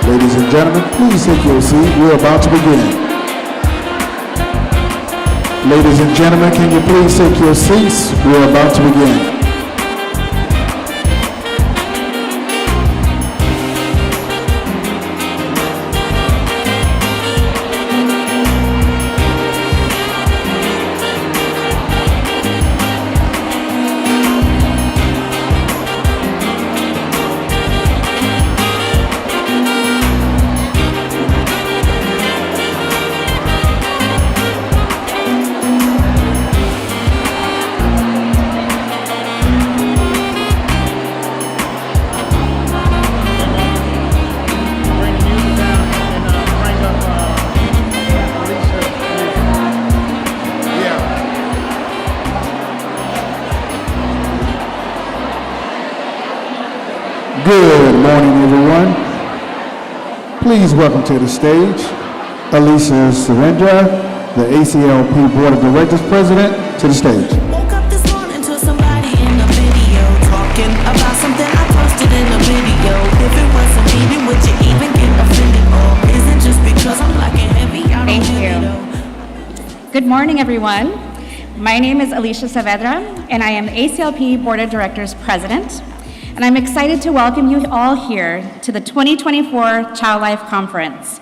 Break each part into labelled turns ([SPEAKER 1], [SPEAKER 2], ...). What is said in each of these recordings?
[SPEAKER 1] Ladies and gentlemen, please take your seat. We're about to begin. Ladies and gentlemen, can you please take your seats? We're about to begin. Good morning, everyone. Please welcome to the stage Alicia Surendra, the ACLP Board of Directors President, to the stage.
[SPEAKER 2] Woke up this morning to somebody in a video talking about something I posted in a video. If it wasn't me, would you even get offended? Or is it just because I'm lacking heavy?
[SPEAKER 3] Thank you. Good morning, everyone. My name is Alicia Saavedra, and I am ACLP Board of Directors President. And I'm excited to welcome you all here to the 2024 Child Life Conference.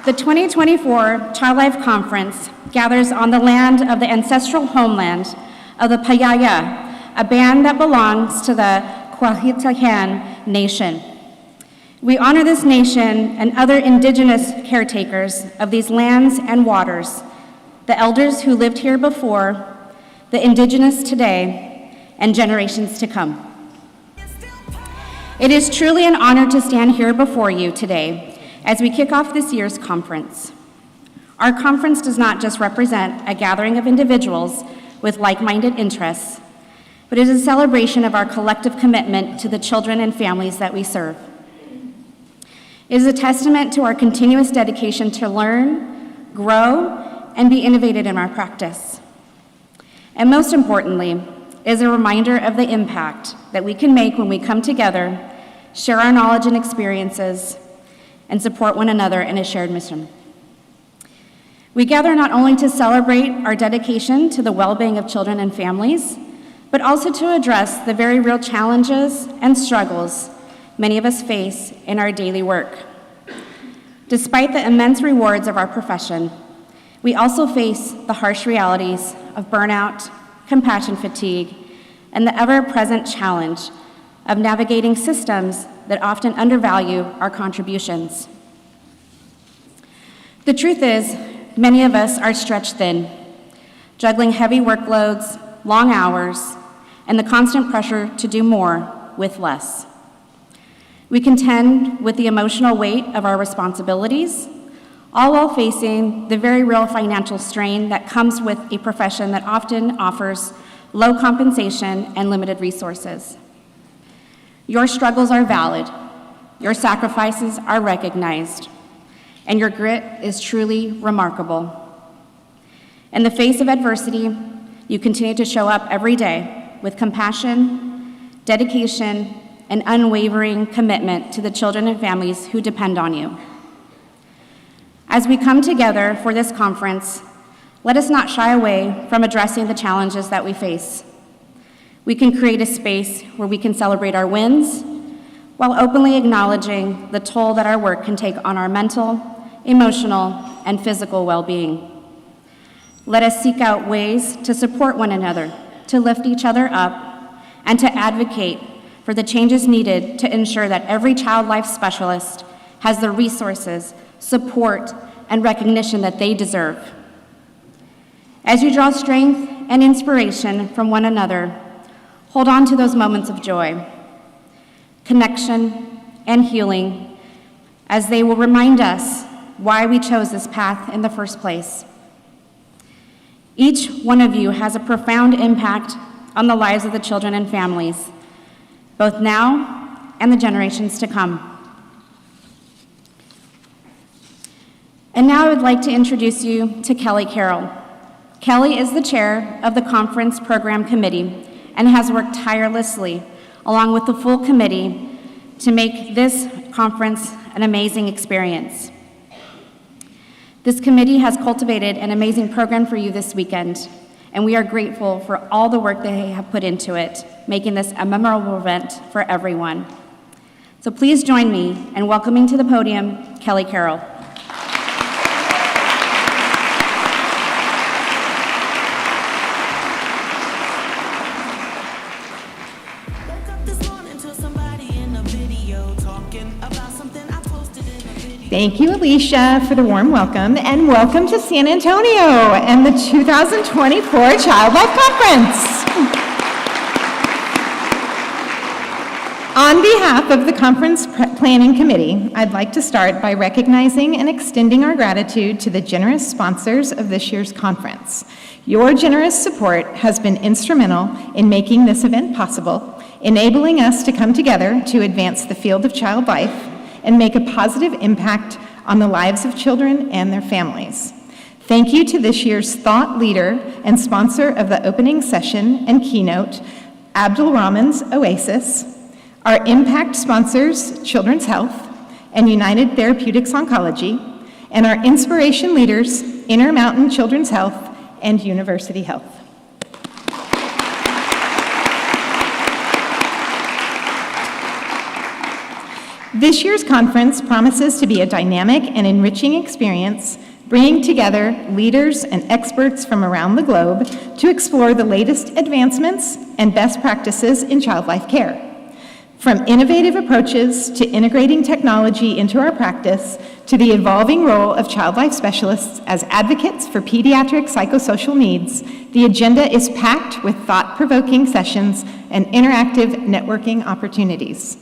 [SPEAKER 3] The 2024 Child Life Conference gathers on the land of the ancestral homeland of the Payaya, a band that belongs to the Coahuiltecan Nation. We honor this nation and other indigenous caretakers of these lands and waters, the elders who lived here before, the indigenous today, and generations to come. It is truly an honor to stand here before you today as we kick off this year's conference. Our conference does not just represent a gathering of individuals with like-minded interests, but it is a celebration of our collective commitment to the children and families that we serve. It is a testament to our continuous dedication to learn, grow, and be innovative in our practice. And most importantly, it is a reminder of the impact that we can make when we come together, share our knowledge and experiences, and support one another in a shared mission. We gather not only to celebrate our dedication to the well-being of children and families, but also to address the very real challenges and struggles many of us face in our daily work. Despite the immense rewards of our profession, we also face the harsh realities of burnout, compassion fatigue, and the ever-present challenge of navigating systems that often undervalue our contributions. The truth is, many of us are stretched thin, juggling heavy workloads, long hours, and the constant pressure to do more with less. We contend with the emotional weight of our responsibilities, all while facing the very real financial strain that comes with a profession that often offers low compensation and limited resources. Your struggles are valid, your sacrifices are recognized, and your grit is truly remarkable. In the face of adversity, you continue to show up every day with compassion, dedication, and unwavering commitment to the children and families who depend on you. As we come together for this conference, let us not shy away from addressing the challenges that we face. We can create a space where we can celebrate our wins while openly acknowledging the toll that our work can take on our mental, emotional, and physical well-being. Let us seek out ways to support one another, to lift each other up, and to advocate for the changes needed to ensure that every child life specialist has the resources, support, and recognition that they deserve. As you draw strength and inspiration from one another, hold on to those moments of joy, connection, and healing, as they will remind us why we chose this path in the first place. Each one of you has a profound impact on the lives of the children and families, both now and the generations to come. And now I would like to introduce you to Kelly Carroll. Kelly is the chair of the conference program committee and has worked tirelessly, along with the full committee, to make this conference an amazing experience. This committee has cultivated an amazing program for you this weekend, and we are grateful for all the work they have put into it, making this a memorable event for everyone. So please join me in welcoming to the podium Kelly Carroll.
[SPEAKER 2] Woke up this morning to somebody in a video talking about something I posted in a video.
[SPEAKER 4] Thank you, Alicia, for the warm welcome, and welcome to San Antonio and the 2024 Child Life Conference. On behalf of the Conference Planning Committee, I'd like to start by recognizing and extending our gratitude to the generous sponsors of this year's conference. Your generous support has been instrumental in making this event possible, enabling us to come together to advance the field of child life and make a positive impact on the lives of children and their families. Thank you to this year's thought leader and sponsor of the opening session and keynote, Abdul Rahman's Oasis, our impact sponsors, Children's Health and United Therapeutics Oncology, and our inspiration leaders, Intermountain Children's Health and University Health. This year's conference promises to be a dynamic and enriching experience, bringing together leaders and experts from around the globe to explore the latest advancements and best practices in child life care. From innovative approaches to integrating technology into our practice to the evolving role of child life specialists as advocates for pediatric psychosocial needs, the agenda is packed with thought-provoking sessions and interactive networking opportunities.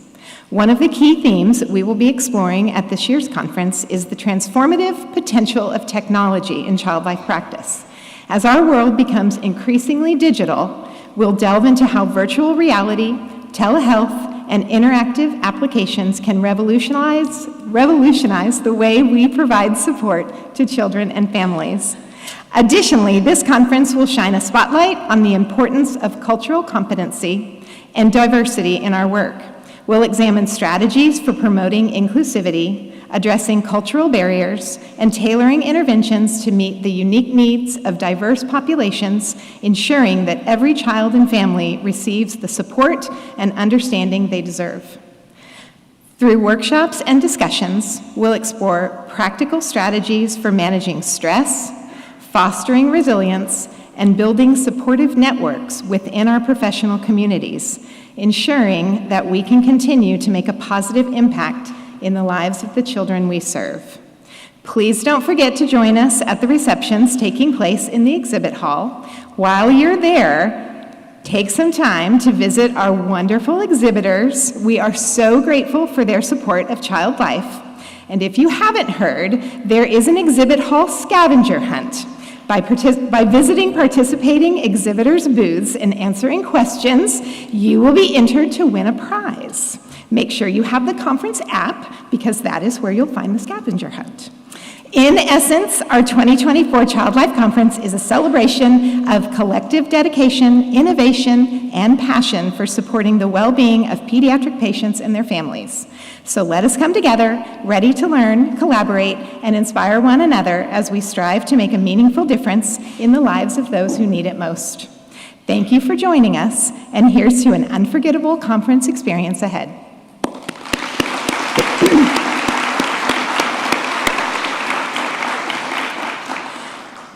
[SPEAKER 4] One of the key themes that we will be exploring at this year's conference is the transformative potential of technology in child life practice. As our world becomes increasingly digital, we'll delve into how virtual reality, telehealth, and interactive applications can revolutionize the way we provide support to children and families. Additionally, this conference will shine a spotlight on the importance of cultural competency and diversity in our work. We'll examine strategies for promoting inclusivity, addressing cultural barriers, and tailoring interventions to meet the unique needs of diverse populations, ensuring that every child and family receives the support and understanding they deserve. Through workshops and discussions, we'll explore practical strategies for managing stress, fostering resilience, and building supportive networks within our professional communities, ensuring that we can continue to make a positive impact in the lives of the children we serve. Please don't forget to join us at the receptions taking place in the exhibit hall. While you're there, take some time to visit our wonderful exhibitors. We are so grateful for their support of child life. And if you haven't heard, there is an exhibit hall scavenger hunt. By visiting participating exhibitors' booths and answering questions, you will be entered to win a prize. Make sure you have the conference app because that is where you'll find the scavenger hunt. In essence, our 2024 Child Life Conference is a celebration of collective dedication, innovation, and passion for supporting the well-being of pediatric patients and their families. So let us come together, ready to learn, collaborate, and inspire one another as we strive to make a meaningful difference in the lives of those who need it most. Thank you for joining us, and here's to an unforgettable conference experience ahead.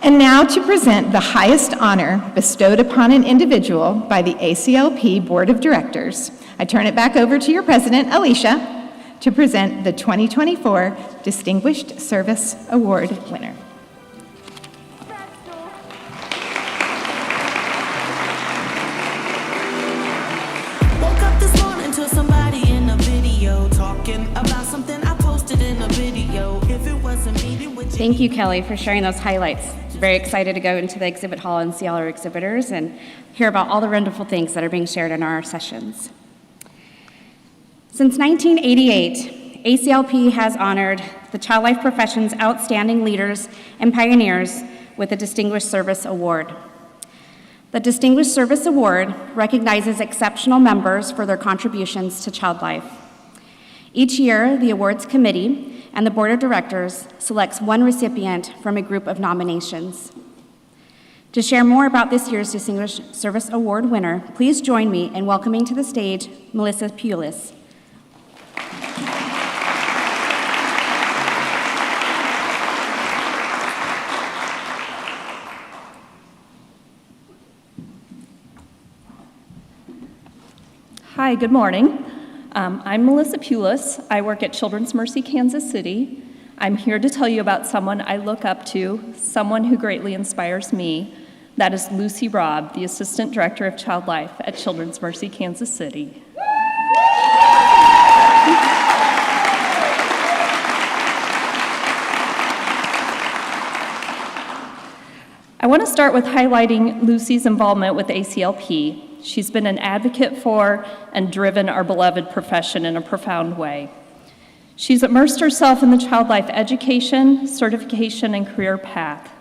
[SPEAKER 4] And now to present the highest honor bestowed upon an individual by the ACLP Board of Directors, I turn it back over to your president, Alicia, to present the 2024 Distinguished Service Award winner.
[SPEAKER 2] Woke up this morning to somebody in a video talking about something I posted in a video. If it wasn't me, then would you?
[SPEAKER 3] Thank you, Kelly, for sharing those highlights. Very excited to go into the exhibit hall and see all our exhibitors and hear about all the wonderful things that are being shared in our sessions. Since 1988, ACLP has honored the child life profession's outstanding leaders and pioneers with the Distinguished Service Award. The Distinguished Service Award recognizes exceptional members for their contributions to child life. Each year, the awards committee and the board of directors selects one recipient from a group of nominations. To share more about this year's Distinguished Service Award winner, please join me in welcoming to the stage Melissa Pulis.
[SPEAKER 5] Hi, good morning. I'm Melissa Pulis. I work at Children's Mercy Kansas City. I'm here to tell you about someone I look up to, someone who greatly inspires me. That is Lucy Robb, the Assistant Director of Child Life at Children's Mercy Kansas City. I want to start with highlighting Lucy's involvement with ACLP. She's been an advocate for and driven our beloved profession in a profound way. She's immersed herself in the child life education, certification, and career path.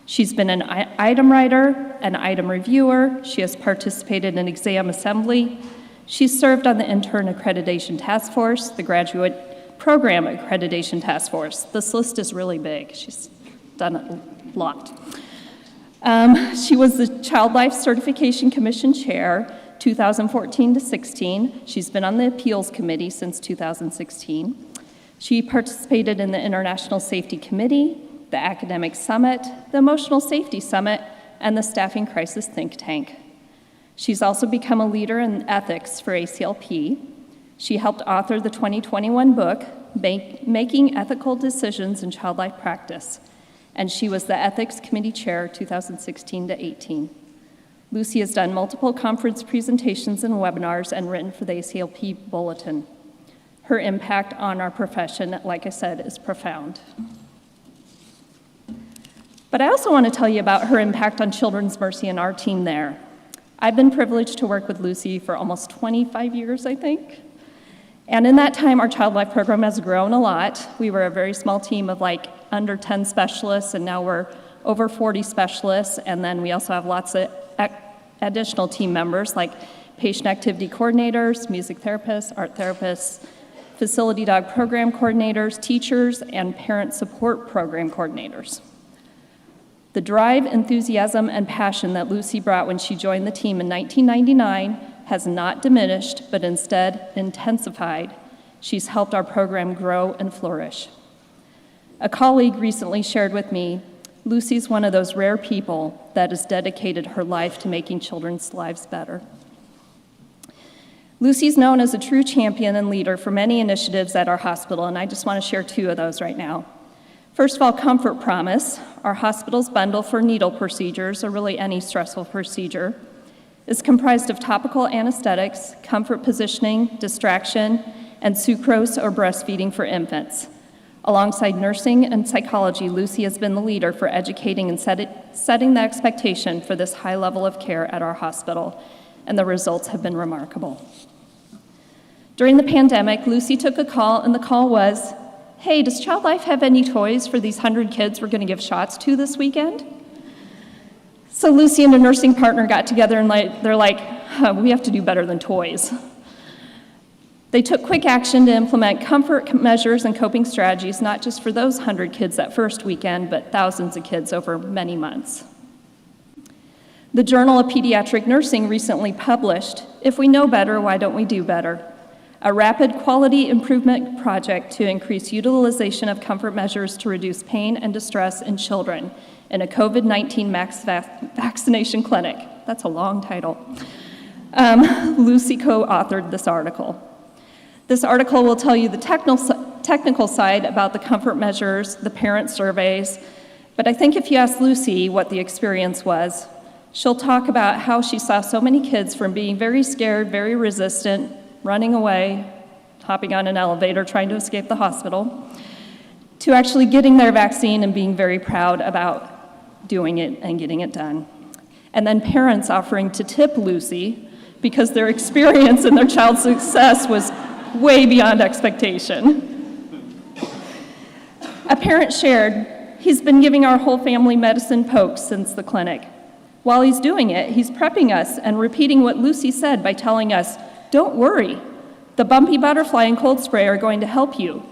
[SPEAKER 5] She's been an item writer, an item reviewer. She has participated in exam assembly. She's served on the Intern Accreditation Task Force, the Graduate Program Accreditation Task Force. This list is really big. She's done a lot. She was the Child Life Certification Commission Chair, 2014 to 16. She's been on the Appeals Committee since 2016. She participated in the International Safety Committee, the Academic Summit, the Emotional Safety Summit, and the Staffing Crisis Think Tank. She's also become a leader in ethics for ACLP. She helped author the 2021 book, Making Ethical Decisions in Child Life Practice, and she was the Ethics Committee Chair 2016 to 18. Lucy has done multiple conference presentations and webinars and written for the ACLP Bulletin. Her impact on our profession, like I said, is profound. But I also want to tell you about her impact on Children's Mercy and our team there. I've been privileged to work with Lucy for almost 25 years, I think. And in that time, our Child Life program has grown a lot. We were a very small team of like under 10 specialists, and now we're over 40 specialists. And then we also have lots of additional team members like patient activity coordinators, music therapists, art therapists, facility dog program coordinators, teachers, and parent support program coordinators. The drive, enthusiasm, and passion that Lucy brought when she joined the team in 1999 has not diminished, but instead intensified. She's helped our program grow and flourish. A colleague recently shared with me, Lucy's one of those rare people that has dedicated her life to making children's lives better. Lucy's known as a true champion and leader for many initiatives at our hospital, and I just want to share two of those right now. First of all, Comfort Promise, our hospital's bundle for needle procedures, or really any stressful procedure, is comprised of topical anesthetics, comfort positioning, distraction, and sucrose or breastfeeding for infants. Alongside nursing and psychology, Lucy has been the leader for educating and setting the expectation for this high level of care at our hospital, and the results have been remarkable. During the pandemic, Lucy took a call, and the call was, "Hey, does Child Life have any toys for these 100 kids we're going to give shots to this weekend?" So Lucy and a nursing partner got together and they're like, we have to do better than toys. They took quick action to implement comfort measures and coping strategies, not just for those 100 kids that first weekend, but thousands of kids over many months. The Journal of Pediatric Nursing recently published, "If we know better, why don't we do better?" A rapid quality improvement project to increase utilization of comfort measures to reduce pain and distress in children in a COVID-19 mass vaccination clinic. That's a long title. Lucy co-authored this article. This article will tell you the technical side about the comfort measures, the parent surveys, but I think if you ask Lucy what the experience was, she'll talk about how she saw so many kids from being very scared, very resistant, running away, hopping on an elevator, trying to escape the hospital, to actually getting their vaccine and being very proud about doing it and getting it done. And then parents offering to tip Lucy because their experience and their child's success was way beyond expectation. A parent shared, "He's been giving our whole family medicine pokes since the clinic. While he's doing it, he's prepping us and repeating what Lucy said by telling us, "Don't worry, the bumpy butterfly and cold spray are going to help you."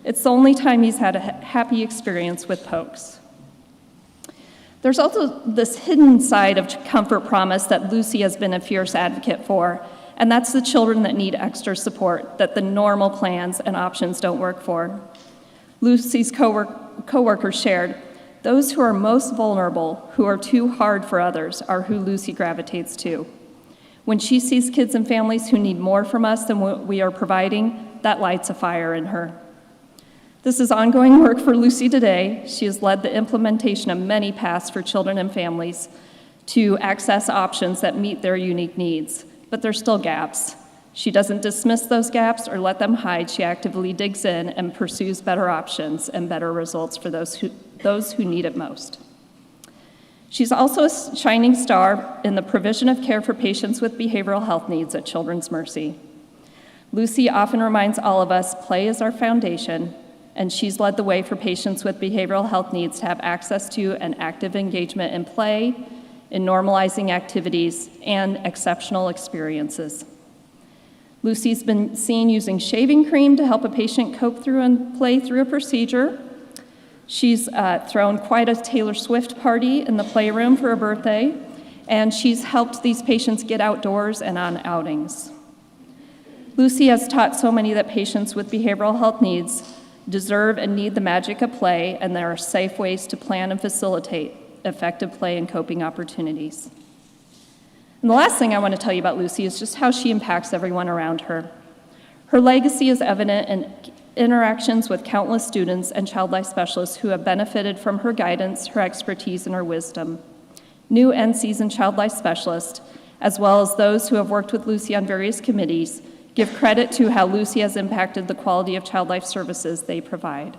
[SPEAKER 5] It's the only time he's had a happy experience with pokes. There's also this hidden side of Comfort Promise that Lucy has been a fierce advocate for, and that's the children that need extra support that the normal plans and options don't work for. Lucy's coworkers shared, "Those who are most vulnerable, who are too hard for others, are who Lucy gravitates to. When she sees kids and families who need more from us than what we are providing, that lights a fire in her." This is ongoing work for Lucy today. She has led the implementation of many paths for children and families to access options that meet their unique needs, but there's still gaps. She doesn't dismiss those gaps or let them hide. She actively digs in and pursues better options and better results for those who need it most. She's also a shining star in the provision of care for patients with behavioral health needs at Children's Mercy. Lucy often reminds all of us play is our foundation, and she's led the way for patients with behavioral health needs to have access to an active engagement in play, in normalizing activities, and exceptional experiences. Lucy's been seen using shaving cream to help a patient cope through and play through a procedure. She's thrown quite a Taylor Swift party in the playroom for a birthday, and she's helped these patients get outdoors and on outings. Lucy has taught so many that patients with behavioral health needs deserve and need the magic of play, and there are safe ways to plan and facilitate effective play and coping opportunities. And the last thing I want to tell you about Lucy is just how she impacts everyone around her. Her legacy is evident in interactions with countless students and child life specialists who have benefited from her guidance, her expertise, and her wisdom. New NCs and child life specialists, as well as those who have worked with Lucy on various committees, give credit to how Lucy has impacted the quality of child life services they provide.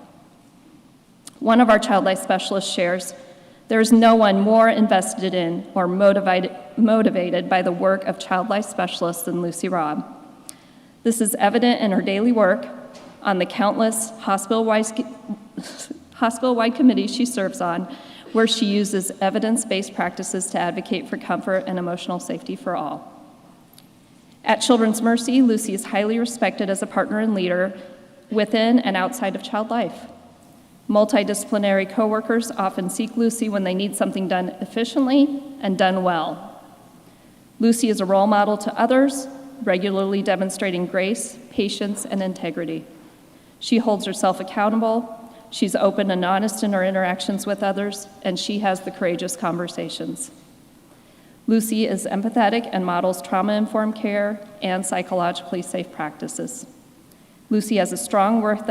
[SPEAKER 5] One of our child life specialists shares, "There is no one more invested in or motivated by the work of child life specialists than Lucy Robb. This is evident in her daily work on the countless hospital-wide committees she serves on, where she uses evidence-based practices to advocate for comfort and emotional safety for all. At Children's Mercy, Lucy is highly respected as a partner and leader within and outside of child life. Multidisciplinary coworkers often seek Lucy when they need something done efficiently and done well. Lucy is a role model to others, regularly demonstrating grace, patience, and integrity. She holds herself accountable, she's open and honest in her interactions with others, and she has the courageous conversations. Lucy is empathetic and models trauma-informed care and psychologically safe practices. Lucy has a strong work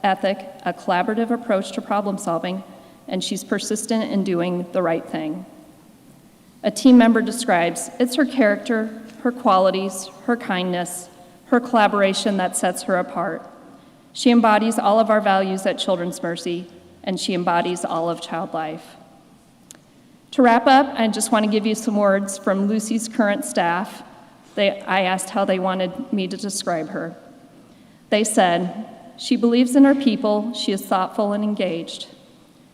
[SPEAKER 5] ethic, a collaborative approach to problem solving, and she's persistent in doing the right thing. A team member describes, "It's her character, her qualities, her kindness, her collaboration that sets her apart. She embodies all of our values at Children's Mercy, and she embodies all of child life." To wrap up, I just want to give you some words from Lucy's current staff. I asked how they wanted me to describe her. They said, "She believes in her people, she is thoughtful and engaged.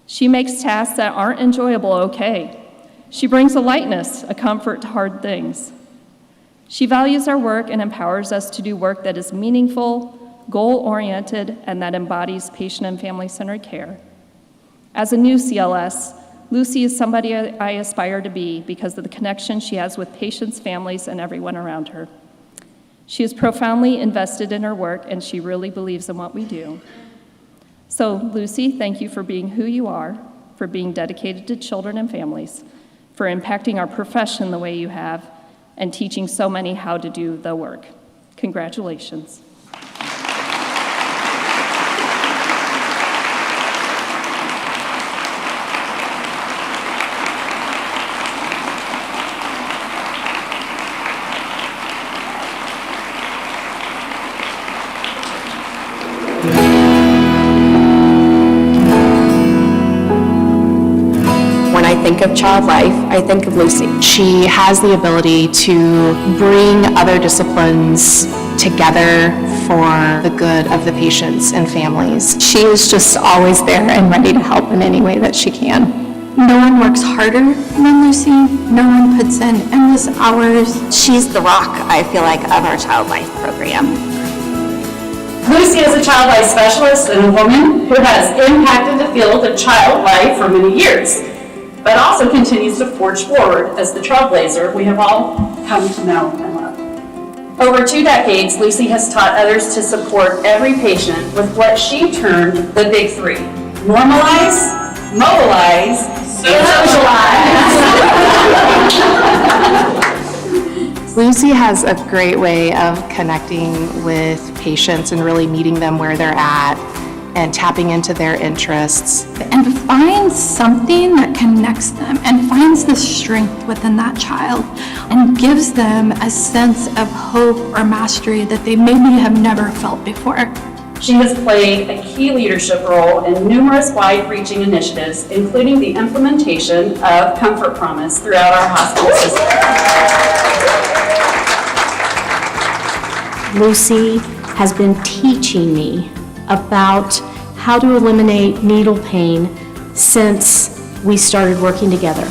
[SPEAKER 5] She makes tasks that aren't enjoyable okay. She brings a lightness, a comfort to hard things. She values our work and empowers us to do work that is meaningful, goal-oriented, and that embodies patient and family-centered care. As a new CLS, Lucy is somebody I aspire to be because of the connection she has with patients, families, and everyone around her. She is profoundly invested in her work, and she really believes in what we do. So, Lucy, thank you for being who you are, for being dedicated to children and families, for impacting our profession the way you have, and teaching so many how to do the work. Congratulations.
[SPEAKER 6] When I think of child life, I think of Lucy. She has the ability to bring other disciplines together for the good of the patients and families. She is just always there and ready to help in any way that she can.
[SPEAKER 7] No one works harder than Lucy. No one puts in endless hours.
[SPEAKER 8] She's the rock, I feel like, of our Child Life program.
[SPEAKER 9] Lucy is a child life specialist and a woman who has impacted the field of child life for many years, but also continues to forge forward as the trailblazer we have all come to know and love. Over 2 decades, Lucy has taught others to support every patient with what she termed the big 3: normalize, mobilize,
[SPEAKER 6] Lucy has a great way of connecting with patients and really meeting them where they're at and tapping into their interests.
[SPEAKER 7] And finds something that connects them and finds the strength within that child and gives them a sense of hope or mastery that they maybe have never felt before.
[SPEAKER 9] She has played a key leadership role in numerous wide-reaching initiatives, including the implementation of Comfort Promise throughout our hospital system.
[SPEAKER 10] Lucy has been teaching me about how to eliminate needle pain since we started working together.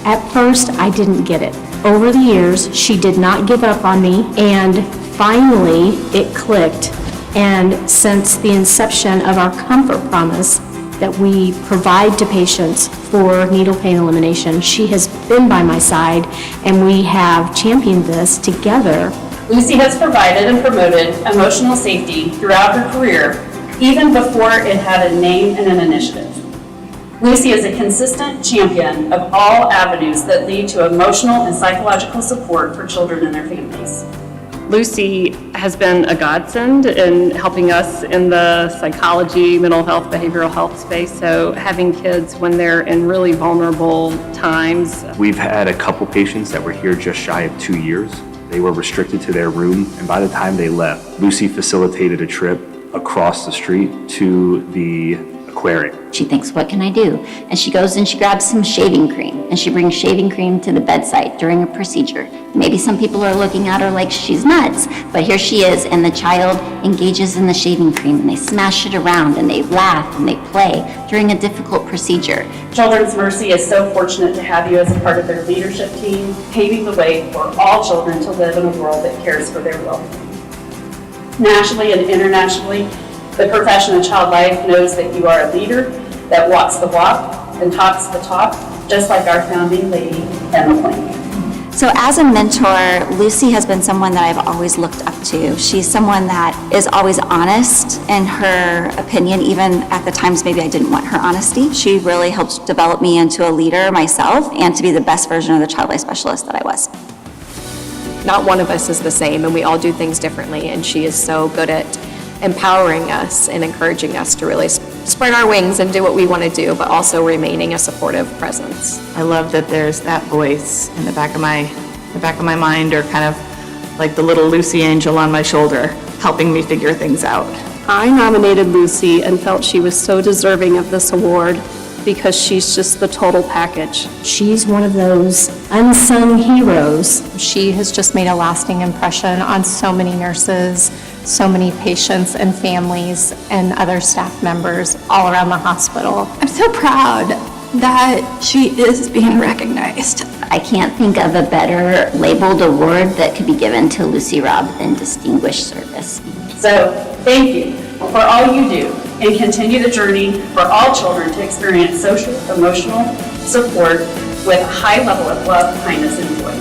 [SPEAKER 10] At first, I didn't get it. Over the years, she did not give up on me, and finally, it clicked. And since the inception of our Comfort Promise that we provide to patients for needle pain elimination, she has been by my side, and we have championed this together.
[SPEAKER 9] Lucy has provided and promoted emotional safety throughout her career, even before it had a name and an initiative. Lucy is a consistent champion of all avenues that lead to emotional and psychological support for children and their families.
[SPEAKER 5] Lucy has been a godsend in helping us in the psychology, mental health, behavioral health space. So having kids when they're in really vulnerable times.
[SPEAKER 11] We've had a couple patients that were here just shy of 2 years. They were restricted to their room, and by the time they left, Lucy facilitated a trip across the street to the aquarium.
[SPEAKER 8] She thinks, what can I do? And she goes and she grabs some shaving cream, and she brings shaving cream to the bedside during a procedure. Maybe some people are looking at her like she's nuts, but here she is, and the child engages in the shaving cream, and they smash it around, and they laugh, and they play during a difficult procedure.
[SPEAKER 9] Children's Mercy is so fortunate to have you as a part of their leadership team, paving the way for all children to live in a world that cares for their well-being. Nationally and internationally, the profession of child life knows that you are a leader that walks the walk and talks the talk, just like our founding lady, Emma Plank.
[SPEAKER 8] So as a mentor, Lucy has been someone that I've always looked up to. She's someone that is always honest in her opinion, even at the times maybe I didn't want her honesty. She really helped develop me into a leader myself and to be the best version of the child life specialist that I was.
[SPEAKER 6] Not one of us is the same, and we all do things differently, and she is so good at empowering us and encouraging us to really spread our wings and do what we want to do, but also remaining a supportive presence.
[SPEAKER 12] I love that there's that voice in the back of my mind, or kind of like the little Lucy angel on my shoulder, helping me figure things out.
[SPEAKER 5] I nominated Lucy and felt she was so deserving of this award because she's just the total package.
[SPEAKER 10] She's one of those unsung heroes.
[SPEAKER 4] She has just made a lasting impression on so many nurses, so many patients and families and other staff members all around the hospital.
[SPEAKER 7] I'm so proud that she is being recognized.
[SPEAKER 8] I can't think of a better labeled award that could be given to Lucy Robb than Distinguished Service.
[SPEAKER 9] So, thank you for all you do, and continue the journey for all children to experience social, emotional support with a high level of love, kindness, and joy.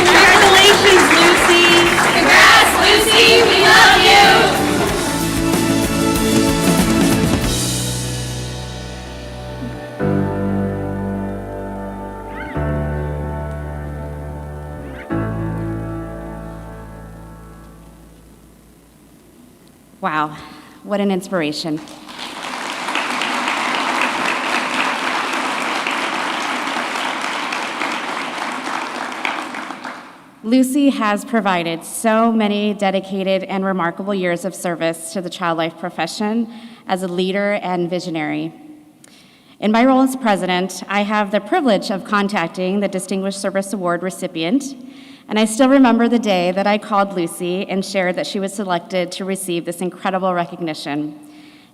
[SPEAKER 2] Congratulations, Lucy! Congrats, Lucy! We love you!
[SPEAKER 3] Wow, what an inspiration. Lucy has provided so many dedicated and remarkable years of service to the child life profession as a leader and visionary. In my role as president, I have the privilege of contacting the Distinguished Service Award recipient, and I still remember the day that I called Lucy and shared that she was selected to receive this incredible recognition.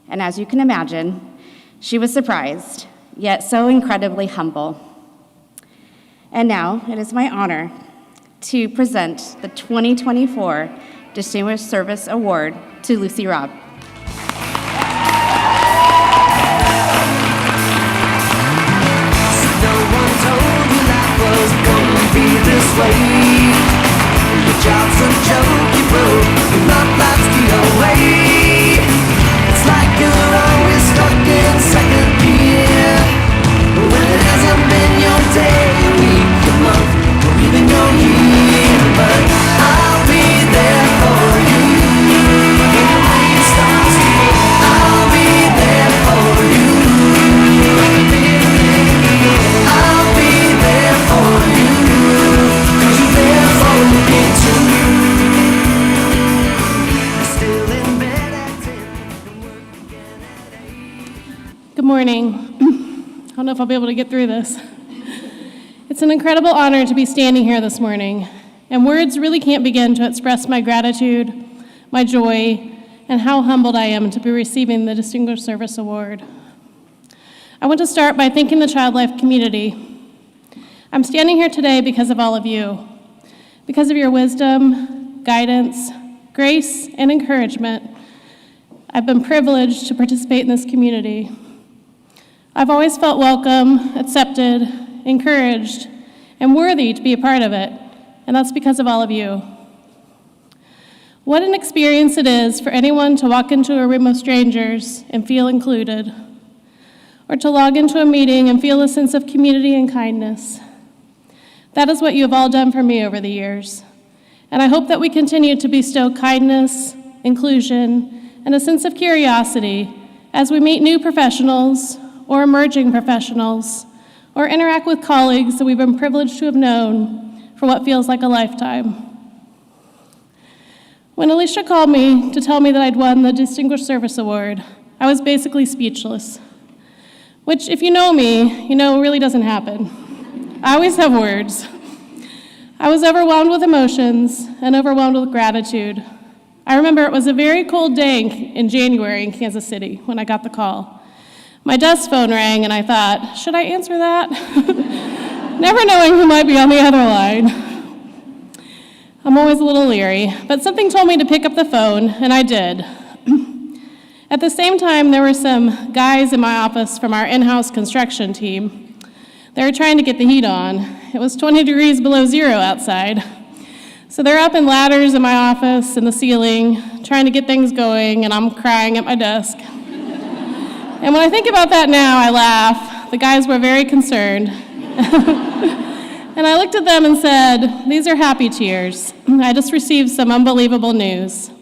[SPEAKER 3] And as you can imagine, she was surprised, yet so incredibly humble. And now it is my honor to present the 2024 Distinguished Service Award to Lucy Robb.
[SPEAKER 2] This way, your job's a joke you broke, your love life's the away. It's like you're always stuck in second gear, when it hasn't been your day, your week, your month, or even your year. But I'll be there for you, when the rain starts to fall. I'll be there for you, I'll be there for you.
[SPEAKER 13] Good morning. I don't know if I'll be able to get through this. It's an incredible honor to be standing here this morning, and words really can't begin to express my gratitude, my joy, and how humbled I am to be receiving the Distinguished Service Award. I want to start by thanking the Child Life community. I'm standing here today because of all of you, because of your wisdom, guidance, grace, and encouragement. I've been privileged to participate in this community. I've always felt welcome, accepted, encouraged, and worthy to be a part of it, and that's because of all of you. What an experience it is for anyone to walk into a room of strangers and feel included, or to log into a meeting and feel a sense of community and kindness. That is what you have all done for me over the years, and I hope that we continue to bestow kindness, inclusion, and a sense of curiosity as we meet new professionals or emerging professionals, or interact with colleagues that we've been privileged to have known for what feels like a lifetime. When Alicia called me to tell me that I'd won the Distinguished Service Award, I was basically speechless, which, if you know me, you know really doesn't happen. I always have words. I was overwhelmed with emotions and overwhelmed with gratitude. I remember it was a very cold day in January in Kansas City when I got the call. My desk phone rang, and I thought, should I answer that? Never knowing who might be on the other line. I'm always a little leery, but something told me to pick up the phone, and I did. At the same time, there were some guys in my office from our in-house construction team. They were trying to get the heat on. It was 20 degrees below zero outside. So they're up in ladders in my office in the ceiling, trying to get things going, and I'm crying at my desk. And when I think about that now, I laugh. The guys were very concerned. And I looked at them and said, these are happy tears. I just received some unbelievable news.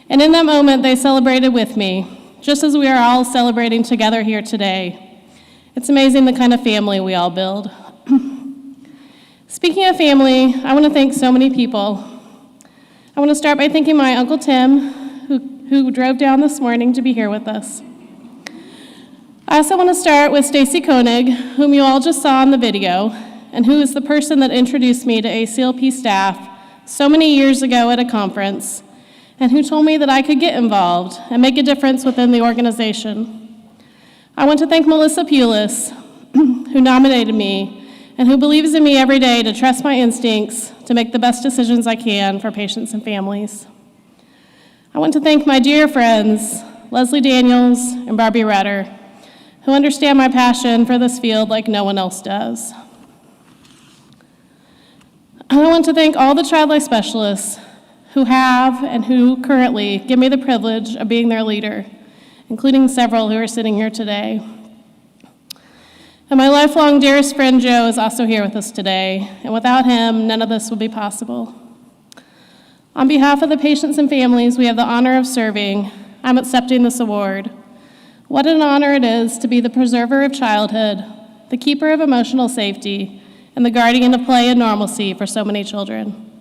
[SPEAKER 13] And in that moment, they celebrated with me, just as we are all celebrating together here today. It's amazing the kind of family we all build. Speaking of family, I want to thank so many people. I want to start by thanking my Uncle Tim, who drove down this morning to be here with us. I also want to start with Stacy Koenig, whom you all just saw in the video, and who is the person that introduced me to ACLP staff so many years ago at a conference, and who told me that I could get involved and make a difference within the organization. I want to thank Melissa Pulis, who nominated me, and who believes in me every day to trust my instincts to make the best decisions I can for patients and families. I want to thank my dear friends, Leslie Daniels and Barbie Rutter, who understand my passion for this field like no one else does. I want to thank all the child life specialists who have and who currently give me the privilege of being their leader, including several who are sitting here today. And my lifelong dearest friend Joe is also here with us today, and without him, none of this would be possible. On behalf of the patients and families we have the honor of serving, I'm accepting this award. What an honor it is to be the preserver of childhood, the keeper of emotional safety, and the guardian of play and normalcy for so many children.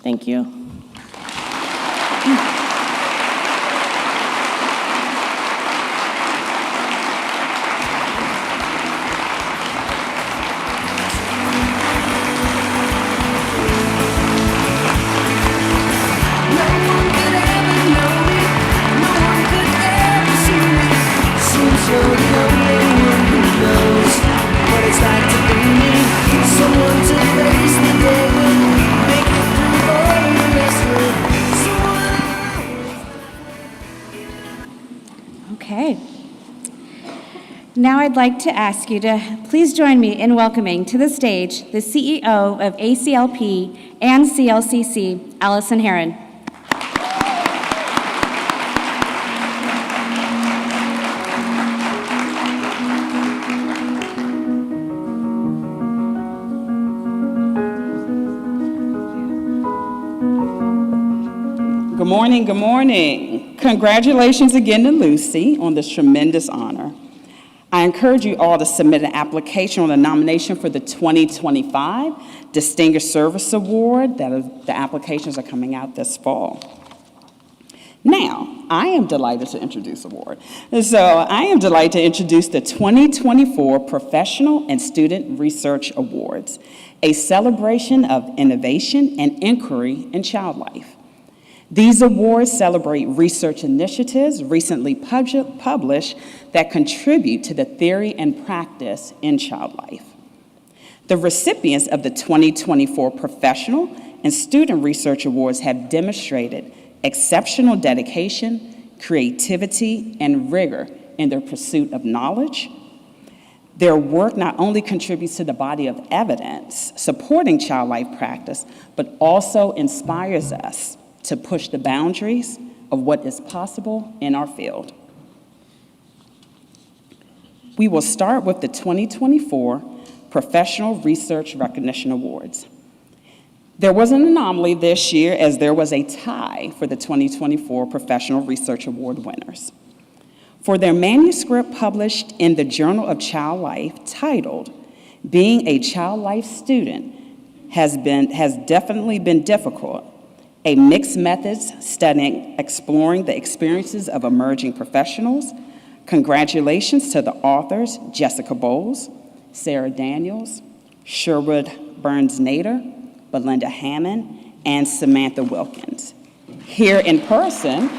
[SPEAKER 13] Thank you.
[SPEAKER 2] You're the only one who knows.
[SPEAKER 3] Now I'd like to ask you to please join me in welcoming to the stage the CEO of ACLP and CLCC, Allison Herron.
[SPEAKER 14] Good morning, good morning. Congratulations again to Lucy on this tremendous honor. I encourage you all to submit an application or a nomination for the 2025 Distinguished Service Award. The applications are coming out this fall. Now, I am delighted to introduce the award. So I am delighted to introduce the 2024 Professional and Student Research Awards, a celebration of innovation and inquiry in child life. These awards celebrate research initiatives recently published that contribute to the theory and practice in child life. The recipients of the 2024 Professional and Student Research Awards have demonstrated exceptional dedication, creativity, and rigor in their pursuit of knowledge. Their work not only contributes to the body of evidence supporting child life practice, but also inspires us to push the boundaries of what is possible in our field. We will start with the 2024 Professional Research Recognition Awards. There was an anomaly this year as there was a tie for the 2024 Professional Research Award winners. For their manuscript published in the Journal of Child Life titled, "Being a Child Life Student has definitely been difficult, a mixed methods studying exploring the experiences of emerging professionals." Congratulations to the authors Jessica Bowles, Sarah Daniels, Sherwood Burns-Nader, Belinda Hammond, and Samantha Wilkins. Here in person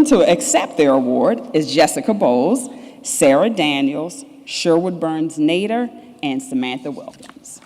[SPEAKER 14] to accept their award is Jessica Bowles, Sarah Daniels, Sherwood Burns-Nader, and Samantha Wilkins.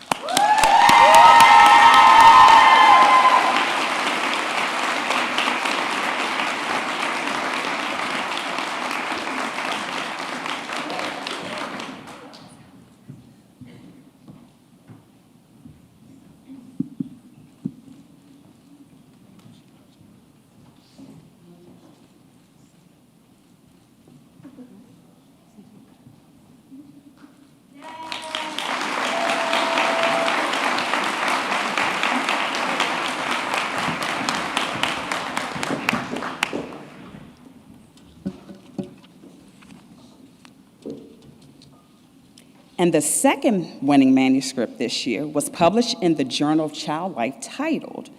[SPEAKER 14] And the second winning manuscript this year was published in the Journal of Child Life titled,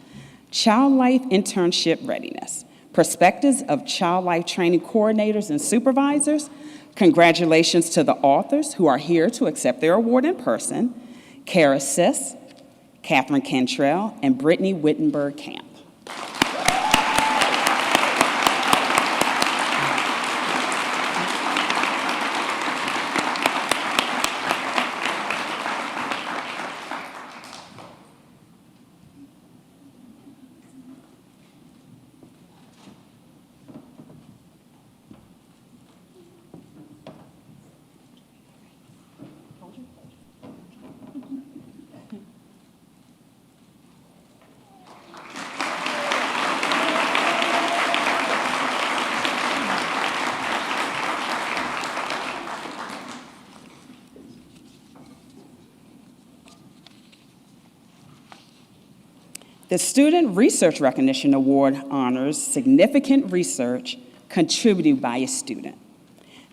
[SPEAKER 14] "Child Life Internship Readiness, Perspectives of Child Life Training Coordinators and Supervisors." Congratulations to the authors who are here to accept their award in person, Kara Siss, Catherine Cantrell, and Brittany Wittenberg-Camp. The Student Research Recognition Award honors significant research contributed by a student.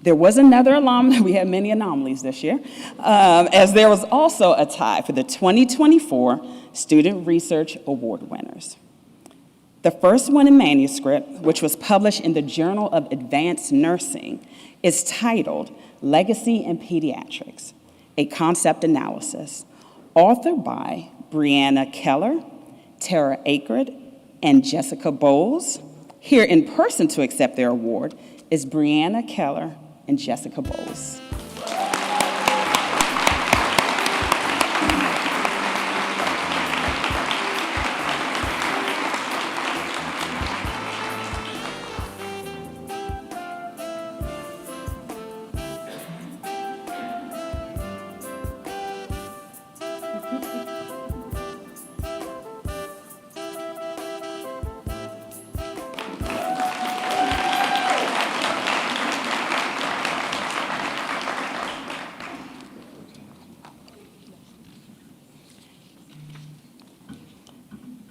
[SPEAKER 14] There was another anomaly, we had many anomalies this year, as there was also a tie for the 2024 Student Research Award winners. The first winning manuscript, which was published in the Journal of Advanced Nursing, is titled "Legacy in Pediatrics, a Concept Analysis," authored by Brianna Keller, Tara Akred, and Jessica Bowles. Here in person to accept their award is Brianna Keller and Jessica Bowles.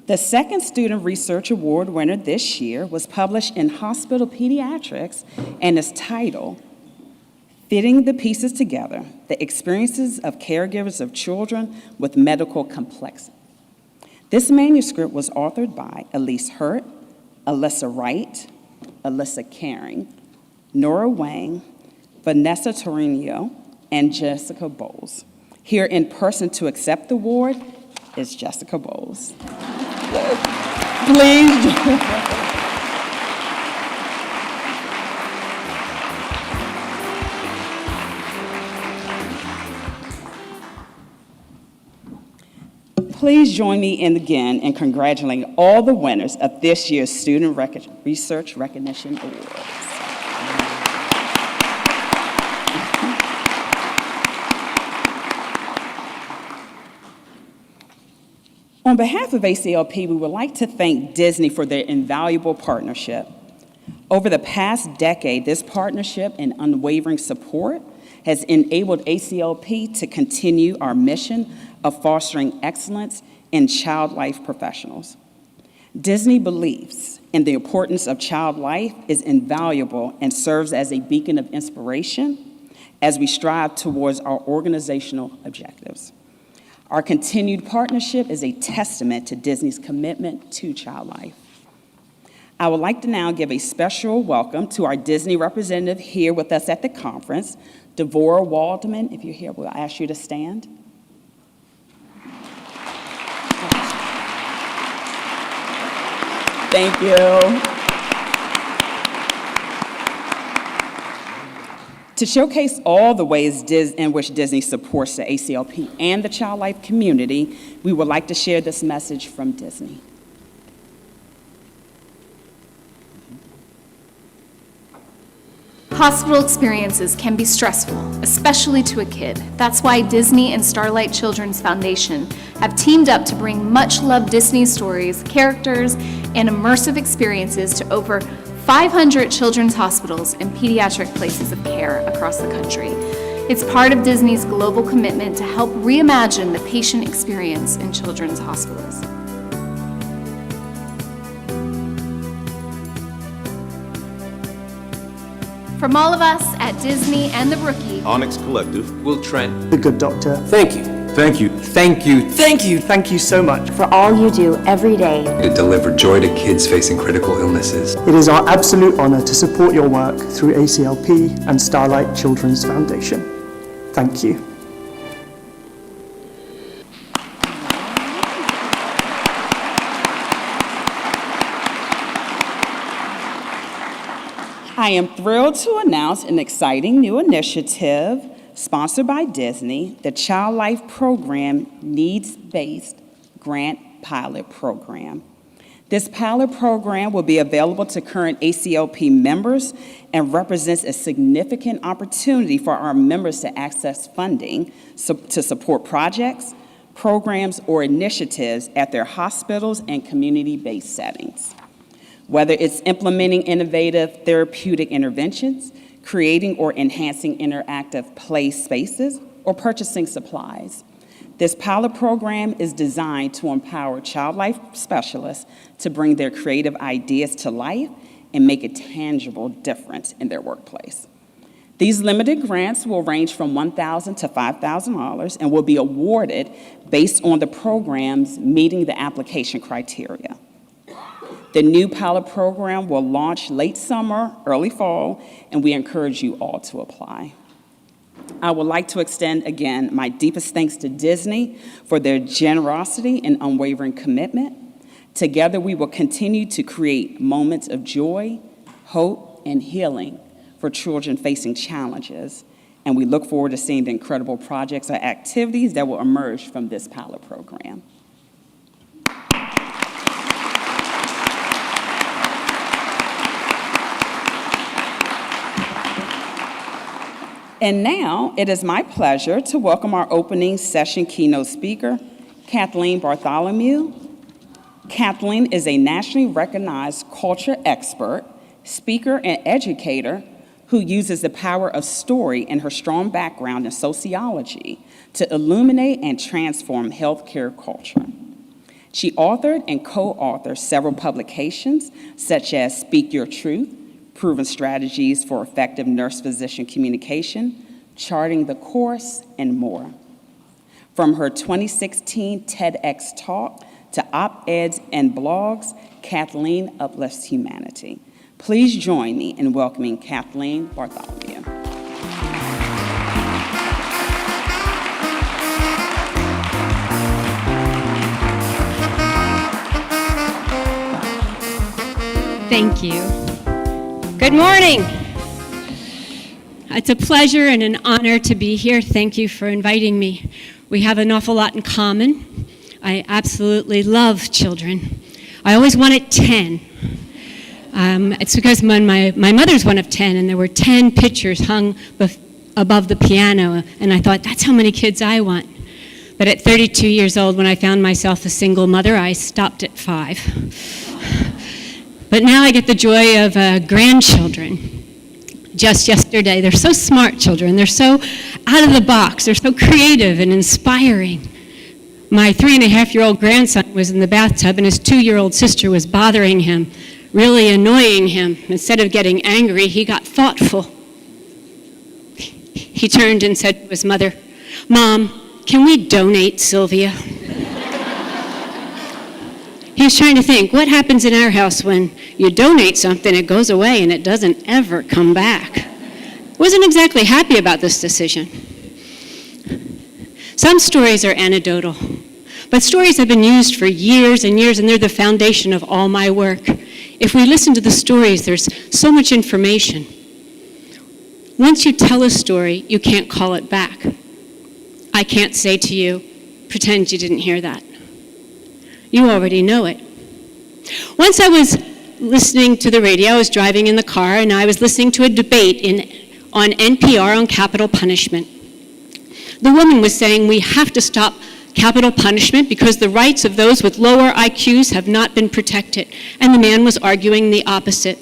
[SPEAKER 14] The second Student Research Award winner this year was published in Hospital Pediatrics and is titled, Fitting the Pieces Together, The Experiences of Caregivers of Children with Medical Complexity. This manuscript was authored by Elise Hurt, Alyssa Wright, Alyssa Caring, Nora Wang, Vanessa Torino, and Jessica Bowles. Here in person to accept the award is Jessica Bowles. Please. Please join me again in congratulating all the winners of this year's Student Research Recognition Awards. On behalf of ACLP, we would like to thank Disney for their invaluable partnership. Over the past decade, this partnership and unwavering support has enabled ACLP to continue our mission of fostering excellence in child life professionals. Disney believes in the importance of child life is invaluable and serves as a beacon of inspiration as we strive towards our organizational objectives. Our continued partnership is a testament to Disney's commitment to child life. I would like to now give a special welcome to our Disney representative here with us at the conference, Devorah Waldman. If you're here, we'll ask you to stand. Thank you. To showcase all the ways in which Disney supports the ACLP and the child life community, we would like to share this message from Disney.
[SPEAKER 15] Hospital experiences can be stressful, especially to a kid. That's why Disney and Starlight Children's Foundation have teamed up to bring much-loved Disney stories, characters, and immersive experiences to over 500 children's hospitals and pediatric places of care across the country. It's part of Disney's global commitment to help reimagine the patient experience in children's hospitals. From all of us at Disney and the Rookie,
[SPEAKER 16] Onyx Collective,
[SPEAKER 17] Will Trent,
[SPEAKER 18] The Good Doctor.
[SPEAKER 17] Thank you.
[SPEAKER 16] Thank you.
[SPEAKER 17] Thank you.
[SPEAKER 18] Thank you. Thank you so much
[SPEAKER 19] for all you do every day
[SPEAKER 17] to deliver joy to kids facing critical illnesses.
[SPEAKER 18] It is our absolute honor to support your work through ACLP and Starlight Children's Foundation. Thank you.
[SPEAKER 14] I am thrilled to announce an exciting new initiative sponsored by Disney, the Child Life Program Needs-Based Grant Pilot Program. This pilot program will be available to current ACLP members and represents a significant opportunity for our members to access funding to support projects, programs, or initiatives at their hospitals and community-based settings. Whether it's implementing innovative therapeutic interventions, creating or enhancing interactive play spaces, or purchasing supplies. This pilot program is designed to empower child life specialists to bring their creative ideas to life and make a tangible difference in their workplace. These limited grants will range from $1,000 to $5,000 and will be awarded based on the programs meeting the application criteria. The new pilot program will launch late summer, early fall, and we encourage you all to apply. I would like to extend again my deepest thanks to Disney for their generosity and unwavering commitment. Together, we will continue to create moments of joy, hope, and healing for children facing challenges, and we look forward to seeing the incredible projects or activities that will emerge from this pilot program. And now, it is my pleasure to welcome our opening session keynote speaker, Kathleen Bartholomew. Kathleen is a nationally recognized culture expert, speaker, and educator who uses the power of story and her strong background in sociology to illuminate and transform healthcare culture. She authored and co-authored several publications, such as Speak Your Truth, Proven Strategies for Effective Nurse-Physician Communication, Charting the Course, and more. From her 2016 TEDx talk to op-eds and blogs, Kathleen uplifts humanity. Please join me in welcoming Kathleen Bartholomew.
[SPEAKER 16] Thank you. Good morning. It's a pleasure and an honor to be here. Thank you for inviting me. We have an awful lot in common. I absolutely love children. I always wanted 10. It's because my mother's one of 10, and there were 10 pictures hung above the piano, and I thought, that's how many kids I want. But at 32 years old, when I found myself a single mother, I stopped at 5. But now I get the joy of grandchildren. Just yesterday, they're so smart children. They're so out of the box. They're so creative and inspiring. My 3.5-year-old grandson was in the bathtub, and his 2-year-old sister was bothering him, really annoying him. Instead of getting angry, he got thoughtful. He turned and said to his mother, "Mom, can we donate Sylvia?" He was trying to think, what happens in our house when you donate something, it goes away, and it doesn't ever come back? Wasn't exactly happy about this decision. Some stories are anecdotal, but stories have been used for years and years, and they're the foundation of all my work. If we listen to the stories, there's so much information. Once you tell a story, you can't call it back. I can't say to you, pretend you didn't hear that. You already know it. Once I was listening to the radio, I was driving in the car, and I was listening to a debate on NPR on capital punishment. The woman was saying we have to stop capital punishment because the rights of those with lower IQs have not been protected. And the man was arguing the opposite.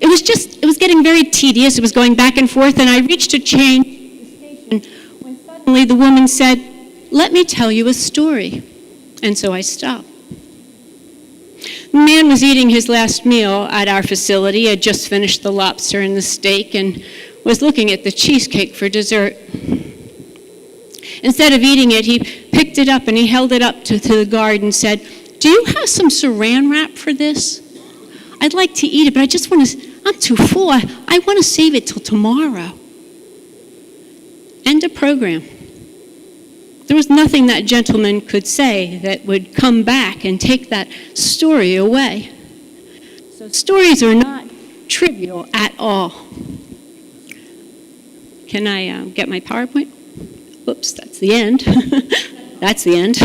[SPEAKER 16] It was getting very tedious. It was going back and forth, and I reached a change station when suddenly the woman said, "Let me tell you a story." And so I stopped. The man was eating his last meal at our facility. He had just finished the lobster and the steak and was looking at the cheesecake for dessert. Instead of eating it, he picked it up and he held it up to the guard and said, "Do you have some saran wrap for this? I'd like to eat it, but I'm too full. I want to save it till tomorrow." End of program. There was nothing that gentleman could say that would come back and take that story away. So stories are not trivial at all. Can I get my PowerPoint? Whoops, that's the end. That's the end.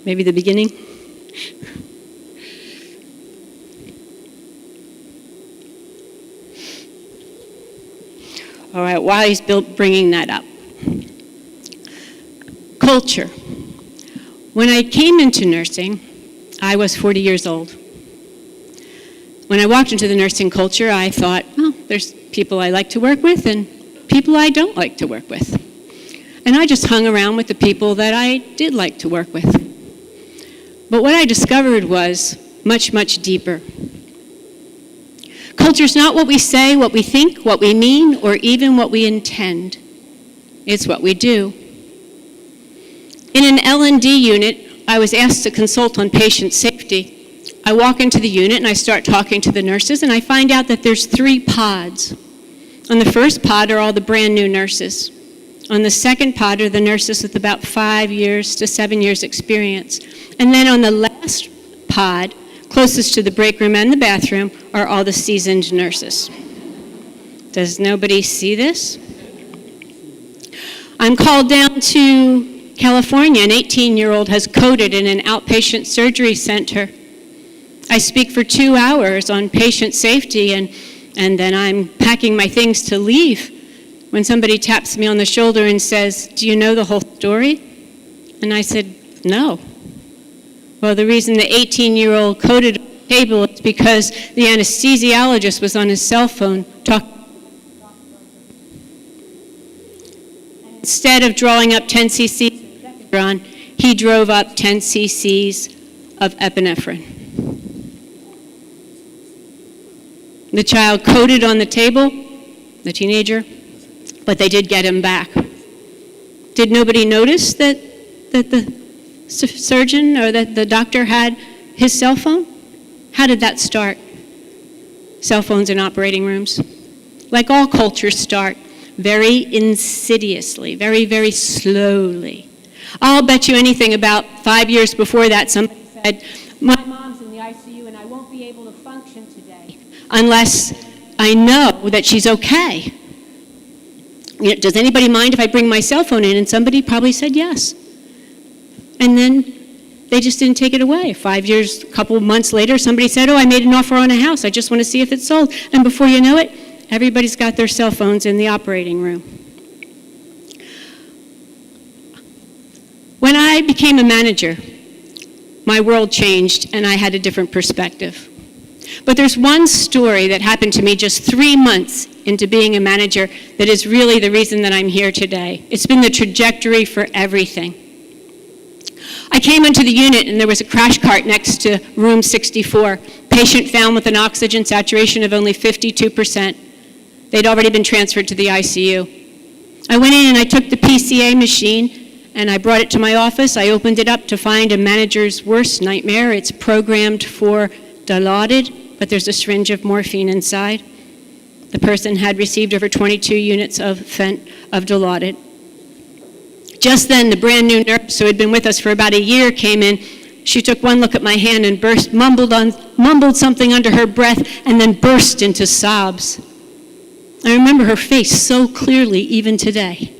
[SPEAKER 16] Maybe the beginning. All right, while he's bringing that up. Culture. When I came into nursing, I was 40 years old. When I walked into the nursing culture, I thought, well, there's people I like to work with and people I don't like to work with. And I just hung around with the people that I did like to work with. But what I discovered was much, much deeper. Culture's not what we say, what we think, what we mean, or even what we intend. It's what we do. In an L&D unit, I was asked to consult on patient safety. I walk into the unit and I start talking to the nurses, and I find out that there's 3 pods. On the first pod are all the brand new nurses. On the second pod are the nurses with about 5 years to 7 years experience. And then on the last pod, closest to the break room and the bathroom, are all the seasoned nurses. Does nobody see this? I'm called down to California. An 18-year-old has coded in an outpatient surgery center. I speak for 2 hours on patient safety, and then I'm packing my things to leave when somebody taps me on the shoulder and says, "Do you know the whole story?" And I said, "No." Well, the reason the 18-year-old coded on the table is because the anesthesiologist was on his cell phone talking. Instead of drawing up 10 cc, he drove up 10 cc's of epinephrine. The child coded on the table, the teenager, but they did get him back. Did nobody notice that the surgeon or that the doctor had his cell phone? How did that start? Cell phones in operating rooms. Like all cultures start, very insidiously, very, very slowly. I'll bet you anything about 5 years before that, somebody said, my mom's in the ICU and I won't be able to function today unless I know that she's okay. You know, does anybody mind if I bring my cell phone in? And somebody probably said yes. And then they just didn't take it away. 5 years, a couple of months later, somebody said, oh, I made an offer on a house. I just want to see if it's sold. And before you know it, everybody's got their cell phones in the operating room. When I became a manager, my world changed and I had a different perspective. But there's one story that happened to me just 3 months into being a manager that is really the reason that I'm here today. It's been the trajectory for everything. I came into the unit and there was a crash cart next to room 64. Patient found with an oxygen saturation of only 52%. They'd already been transferred to the ICU. I went in and I took the PCA machine and I brought it to my office. I opened it up to find a manager's worst nightmare. It's programmed for Dilaudid, but there's a syringe of morphine inside. The person had received over 22 units of Dilaudid. Just then, the brand new nurse who had been with us for about a year came in. She took one look at my hand and mumbled something under her breath and then burst into sobs. I remember her face so clearly even today.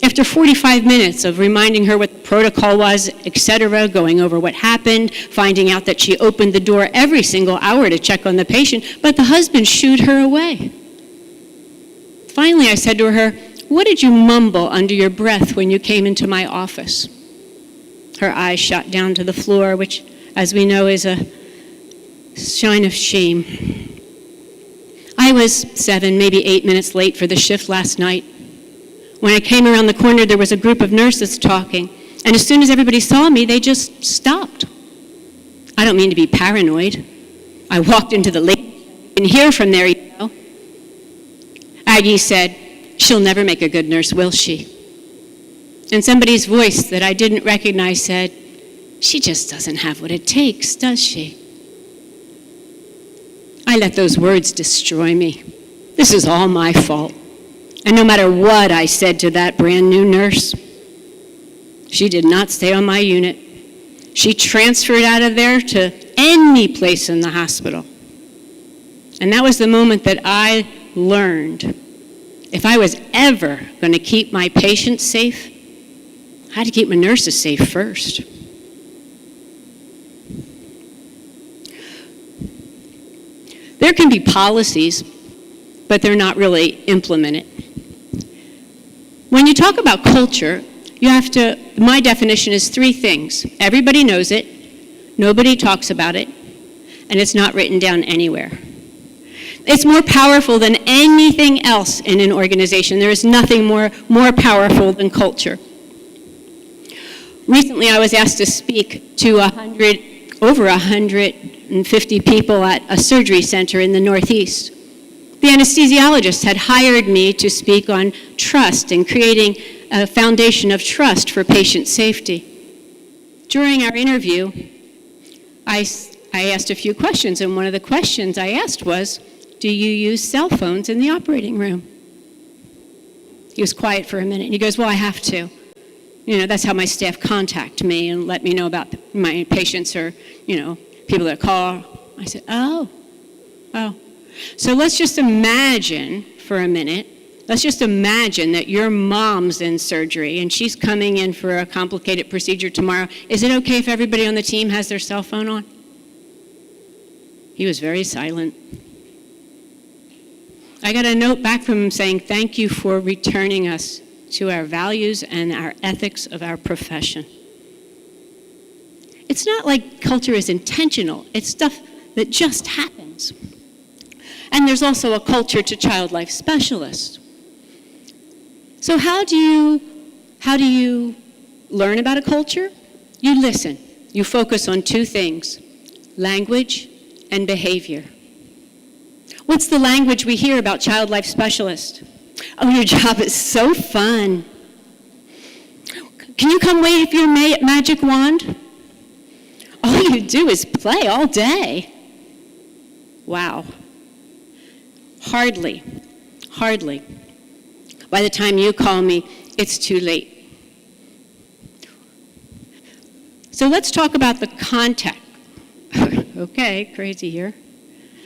[SPEAKER 16] After 45 minutes of reminding her what the protocol was, etc., going over what happened, finding out that she opened the door every single hour to check on the patient, but the husband shooed her away. Finally, I said to her, what did you mumble under your breath when you came into my office? Her eyes shot down to the floor, which, as we know, is a sign of shame. I was 7, maybe 8 minutes late for the shift last night. When I came around the corner, there was a group of nurses talking, and as soon as everybody saw me, they just stopped. I don't mean to be paranoid. I walked into the lady and hear from there, you know. Aggie said, she'll never make a good nurse, will she? And somebody's voice that I didn't recognize said, she just doesn't have what it takes, does she? I let those words destroy me. This is all my fault. And no matter what I said to that brand new nurse, she did not stay on my unit. She transferred out of there to any place in the hospital. And that was the moment that I learned if I was ever going to keep my patients safe, I had to keep my nurses safe first. There can be policies, but they're not really implemented. When you talk about culture, you have to, my definition is 3 things. Everybody knows it, nobody talks about it, and it's not written down anywhere. It's more powerful than anything else in an organization. There is nothing more powerful than culture. Recently, I was asked to speak to over 150 people at a surgery center in the Northeast. The anesthesiologist had hired me to speak on trust and creating a foundation of trust for patient safety. During our interview, I asked a few questions, and one of the questions I asked was, do you use cell phones in the operating room? He was quiet for a minute, and he goes, well, I have to. You know, that's how my staff contact me and let me know about my patients or, you know, people that call. I said, oh. So let's just imagine for a minute, let's just imagine that your mom's in surgery and she's coming in for a complicated procedure tomorrow. Is it okay if everybody on the team has their cell phone on? He was very silent. I got a note back from him saying, thank you for returning us to our values and our ethics of our profession. It's not like culture is intentional. It's stuff that just happens. And there's also a culture to child life specialists. So how do you learn about a culture, you listen. You focus on two things: language and behavior. What's the language we hear about child life specialists? Oh, your job is so fun. Can you come wave your magic wand? All you do is play all day. Wow. Hardly. By the time you call me, it's too late. So let's talk about the context. Okay, crazy here.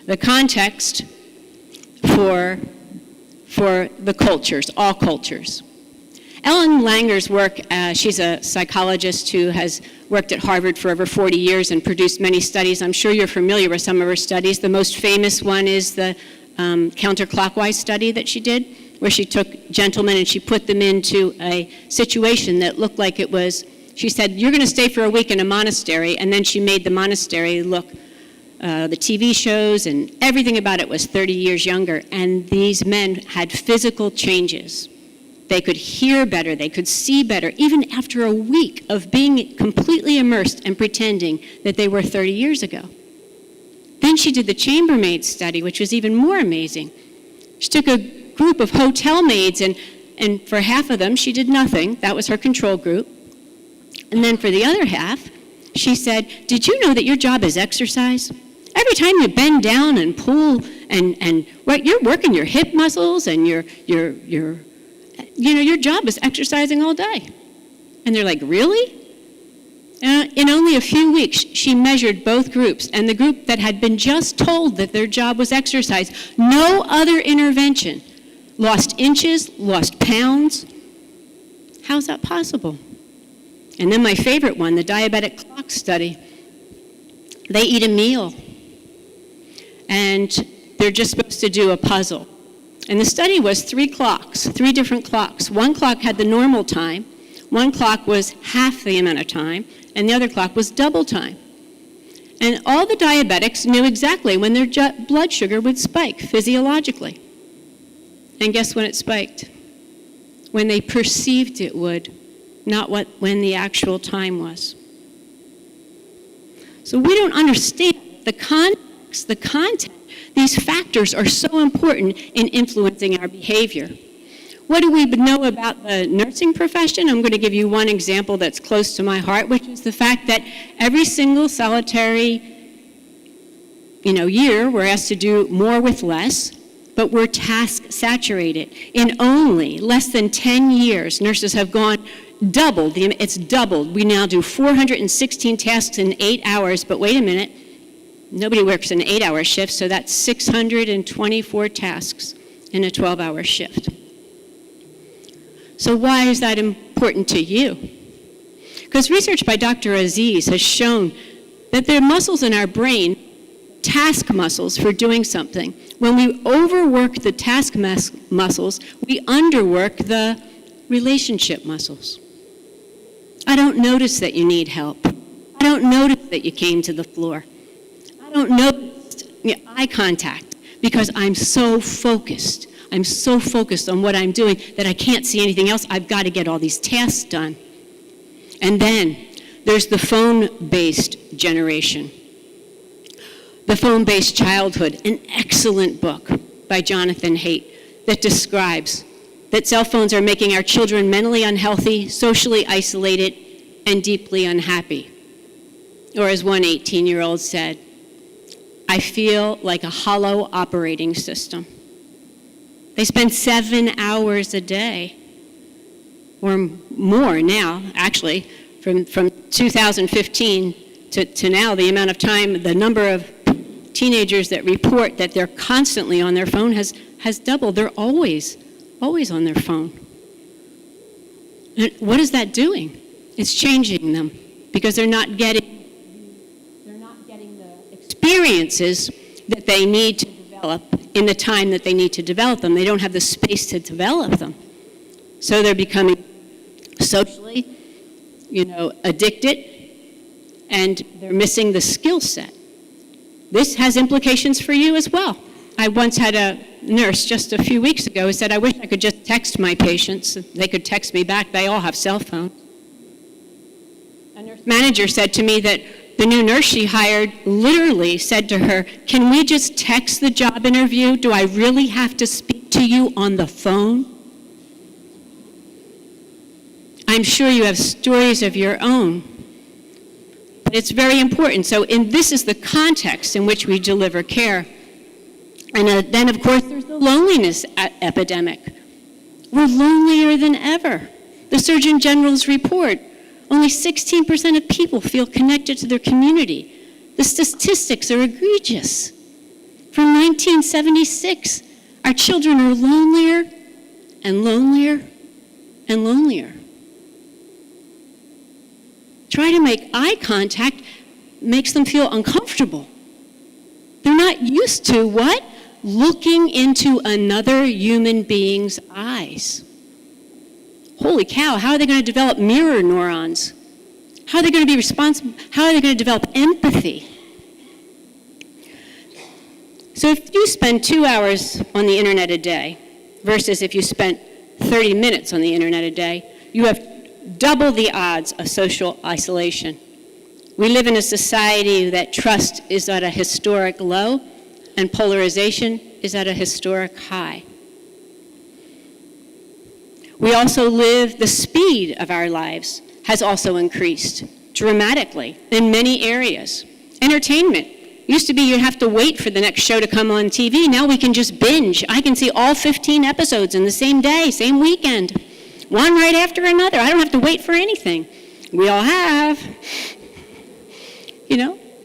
[SPEAKER 16] The context for the cultures, all cultures. Ellen Langer's work, she's a psychologist who has worked at Harvard for over 40 years and produced many studies. I'm sure you're familiar with some of her studies. The most famous one is the counterclockwise study that she did, where she took gentlemen and she put them into a situation that looked like it was, she said, you're going to stay for a week in a monastery, and then she made the monastery look, the TV shows and everything about it was 30 years younger, and these men had physical changes. They could hear better, they could see better, even after a week of being completely immersed and pretending that they were 30 years ago. Then she did the chambermaid study, which was even more amazing. She took a group of hotel maids, and for half of them, she did nothing. That was her control group. And then for the other half, she said, did you know that your job is exercise? Every time you bend down and pull, and right, you're working your hip muscles, and your job is exercising all day. And they're like, really? In only a few weeks, she measured both groups, and the group that had been just told that their job was exercise, no other intervention, lost inches, lost pounds. How's that possible? And then my favorite one, the diabetic clock study. They eat a meal, and they're just supposed to do a puzzle. And the study was 3 clocks, 3 different clocks. One clock had the normal time, one clock was half the amount of time, and the other clock was double time. And all the diabetics knew exactly when their blood sugar would spike physiologically. And guess when it spiked? When they perceived it would, not when the actual time was. So we don't understand the context, the content. These factors are so important in influencing our behavior. What do we know about the nursing profession? I'm going to give you one example that's close to my heart, which is the fact that every single solitary year, we're asked to do more with less, but we're task saturated. In only less than 10 years, nurses have doubled. It's doubled. We now do 416 tasks in 8 hours, but wait a minute. Nobody works an 8-hour shift, so that's 624 tasks in a 12-hour shift. So why is that important to you? Because research by Dr. Aziz has shown that there are muscles in our brain, task muscles for doing something. When we overwork the task muscles, we underwork the relationship muscles. I don't notice that you need help. I don't notice that you came to the floor. I don't notice eye contact because I'm so focused. I'm so focused on what I'm doing that I can't see anything else. I've got to get all these tasks done. And then there's the phone-based generation. The Phone-Based Childhood, an excellent book by Jonathan Haidt that describes that cell phones are making our children mentally unhealthy, socially isolated, and deeply unhappy. Or as one 18-year-old said, I feel like a hollow operating system. They spend 7 hours a day, or more now, actually, from 2015 to now, the amount of time, the number of teenagers that report that they're constantly on their phone has doubled. They're always on their phone. And what is that doing? It's changing them because they're not getting the experiences that they need to develop in the time that they need to develop them. They don't have the space to develop them. So they're becoming socially, addicted, and they're missing the skill set. This has implications for you as well. I once had a nurse just a few weeks ago who said, I wish I could just text my patients. They could text me back. They all have cell phones. manager said to me that the new nurse she hired literally said to her, "Can we just text the job interview? Do I really have to speak to you on the phone?" I'm sure you have stories of your own, but it's very important. So this is the context in which we deliver care. And then, of course, there's the loneliness epidemic. We're lonelier than ever. The Surgeon General's report, only 16% of people feel connected to their community. The statistics are egregious. From 1976, our children are lonelier and lonelier and lonelier. Try to make eye contact makes them feel uncomfortable. They're not used to what? Looking into another human being's eyes. Holy cow, how are they going to develop mirror neurons? How are they going to be responsible? How are they going to develop empathy? So if you spend 2 hours on the internet a day versus if you spent 30 minutes on the internet a day, you have double the odds of social isolation. We live in a society that trust is at a historic low and polarization is at a historic high. We also live, the speed of our lives has also increased dramatically in many areas. Entertainment. Used to be you'd have to wait for the next show to come on TV. Now we can just binge. I can see all 15 episodes in the same day, same weekend. One right after another. I don't have to wait for anything. We all have.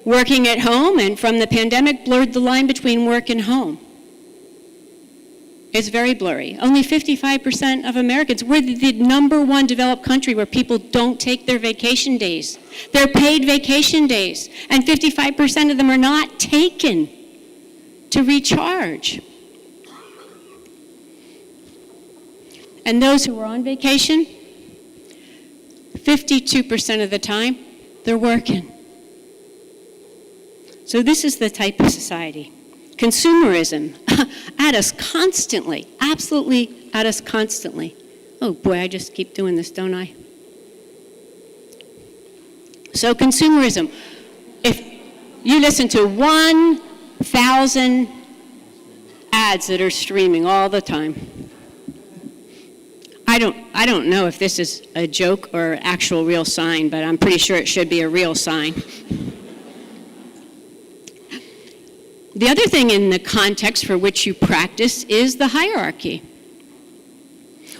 [SPEAKER 16] Working at home, and from the pandemic blurred the line between work and home. It's very blurry. Only 55% of Americans, we're the number one developed country where people don't take their vacation days. They're paid vacation days, and 55% of them are not taken to recharge. And those who are on vacation, 52% of the time, they're working. So this is the type of society. Consumerism at us constantly, absolutely at us constantly. Oh boy, I just keep doing this, don't I? So consumerism, if you listen to 1,000 ads that are streaming all the time, I don't know if this is a joke or actual real sign, but I'm pretty sure it should be a real sign. The other thing in the context for which you practice is the hierarchy.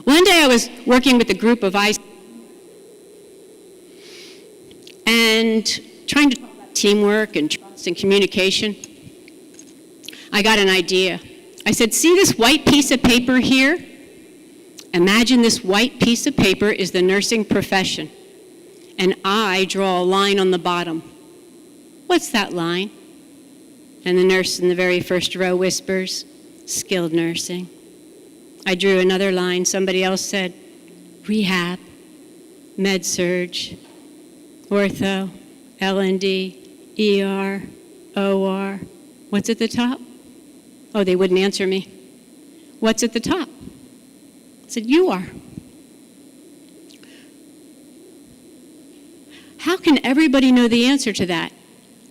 [SPEAKER 16] One day I was working with a group of IC and trying to talk about teamwork and trust and communication. I got an idea. I said, see this white piece of paper here? Imagine this white piece of paper is the nursing profession, and I draw a line on the bottom. What's that line? And the nurse in the very first row whispers, skilled nursing. I drew another line. Somebody else said, rehab, med-surg, ortho, L&D, ER, OR. What's at the top? Oh, they wouldn't answer me. What's at the top? I said, you are. How can everybody know the answer to that?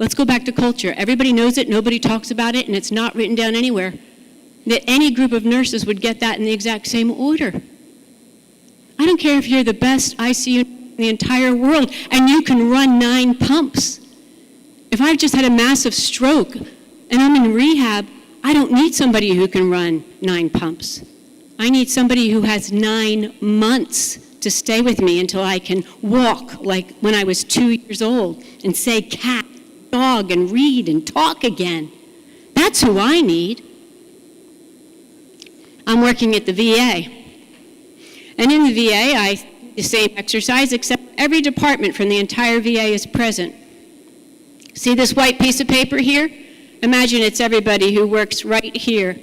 [SPEAKER 16] Let's go back to culture. Everybody knows it, nobody talks about it, and it's not written down anywhere. That any group of nurses would get that in the exact same order. I don't care if you're the best ICU in the entire world and you can run 9 pumps. If I've just had a massive stroke and I'm in rehab, I don't need somebody who can run 9 pumps. I need somebody who has 9 months to stay with me until I can walk like when I was 2 years old and say cat, dog, and read and talk again. That's who I need. I'm working at the VA. And in the VA, I do the same exercise, except every department from the entire VA is present. See this white piece of paper here? Imagine it's everybody who works right here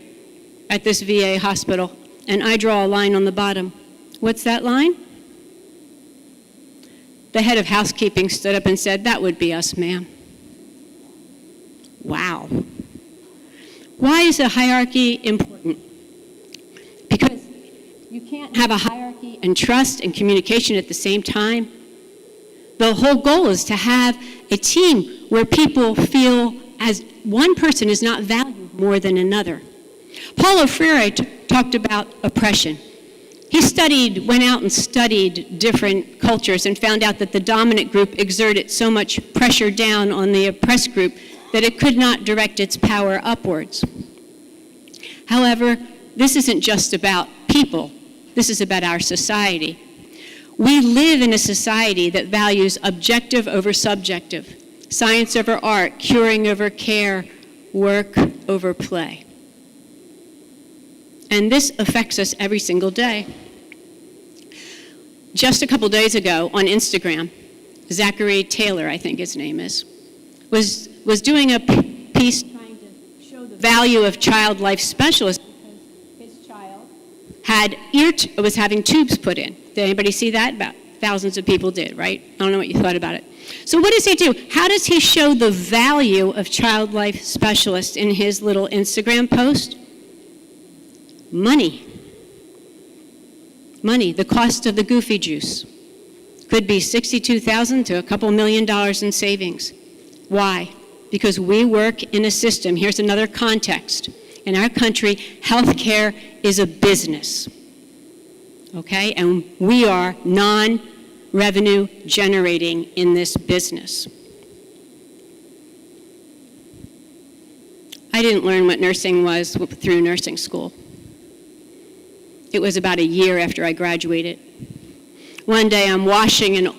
[SPEAKER 16] at this VA hospital, and I draw a line on the bottom. What's that line? The head of housekeeping stood up and said, that would be us, ma'am. Wow. Why is a hierarchy important? Because you can't have a hierarchy and trust and communication at the same time. The whole goal is to have a team where people feel as one person is not valued more than another. Paulo Freire talked about oppression. He went out and studied different cultures and found out that the dominant group exerted so much pressure down on the oppressed group that it could not direct its power upwards. However, this isn't just about people. This is about our society. We live in a society that values objective over subjective, science over art, curing over care, work over play. And this affects us every single day. Just a couple days ago on Instagram, Zachary Taylor, I think his name is, was doing a piece trying to show the value of child life specialists because his child was having tubes put in. Did anybody see that? About thousands of people did, right? I don't know what you thought about it. So what does he do? How does he show the value of child life specialists in his little Instagram post? Money. Money, the cost of the Goofy Juice. Could be $62,000 to a couple $1 million in savings. Why? Because we work in a system. Here's another context. In our country, healthcare is a business. Okay? And we are non-revenue generating in this business. I didn't learn what nursing was through nursing school. It was about a year after I graduated. One day I'm washing an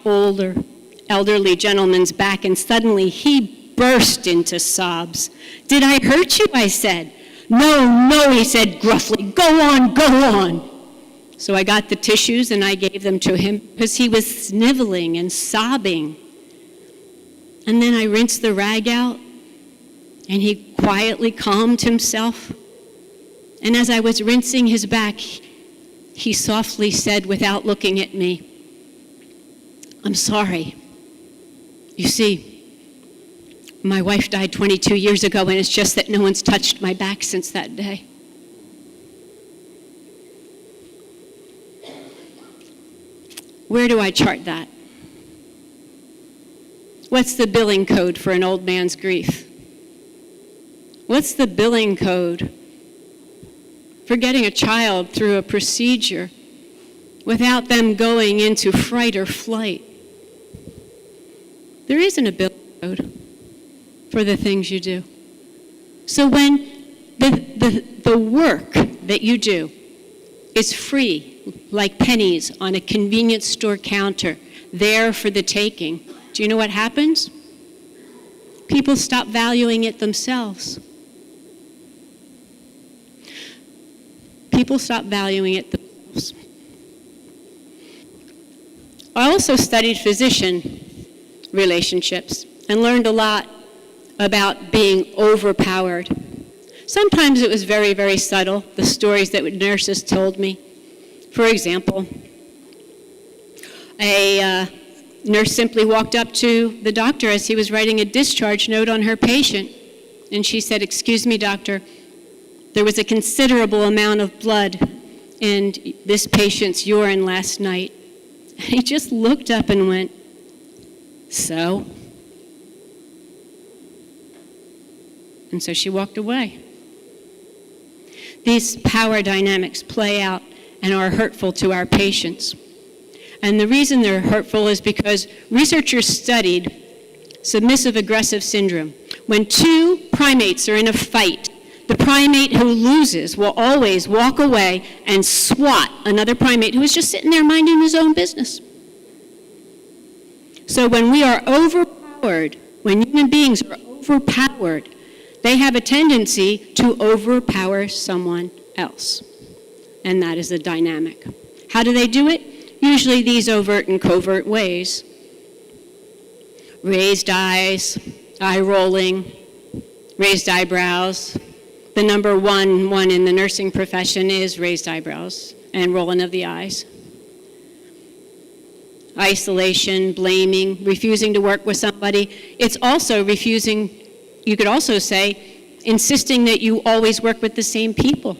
[SPEAKER 16] elderly gentleman's back, and suddenly he burst into sobs. "Did I hurt you?" I said. No, he said gruffly. Go on. So I got the tissues and I gave them to him because he was sniveling and sobbing. And then I rinsed the rag out, and he quietly calmed himself. And as I was rinsing his back, he softly said, without looking at me, "I'm sorry. You see, my wife died 22 years ago, and it's just that no one's touched my back since that day." Where do I chart that? What's the billing code for an old man's grief? What's the billing code for getting a child through a procedure without them going into fright or flight? There isn't a billing code for the things you do. So when the work that you do is free, like pennies on a convenience store counter, there for the taking, do you know what happens? People stop valuing it themselves. People stop valuing it themselves. I also studied physician relationships and learned a lot about being overpowered. Sometimes it was very, very subtle, the stories that nurses told me. For example, a nurse simply walked up to the doctor as he was writing a discharge note on her patient, and she said, "Excuse me, doctor, there was a considerable amount of blood in this patient's urine last night." And he just looked up and went, "So?" And so she walked away. These power dynamics play out and are hurtful to our patients. And the reason they're hurtful is because researchers studied submissive aggressive syndrome. When two primates are in a fight, the primate who loses will always walk away and swat another primate who is just sitting there minding his own business. So when we are overpowered, when human beings are overpowered, they have a tendency to overpower someone else. And that is the dynamic. How do they do it? Usually these overt and covert ways. Raised eyes, eye rolling, raised eyebrows. The number one in the nursing profession is raised eyebrows and rolling of the eyes. Isolation, blaming, refusing to work with somebody. It's also refusing, you could also say, insisting that you always work with the same people.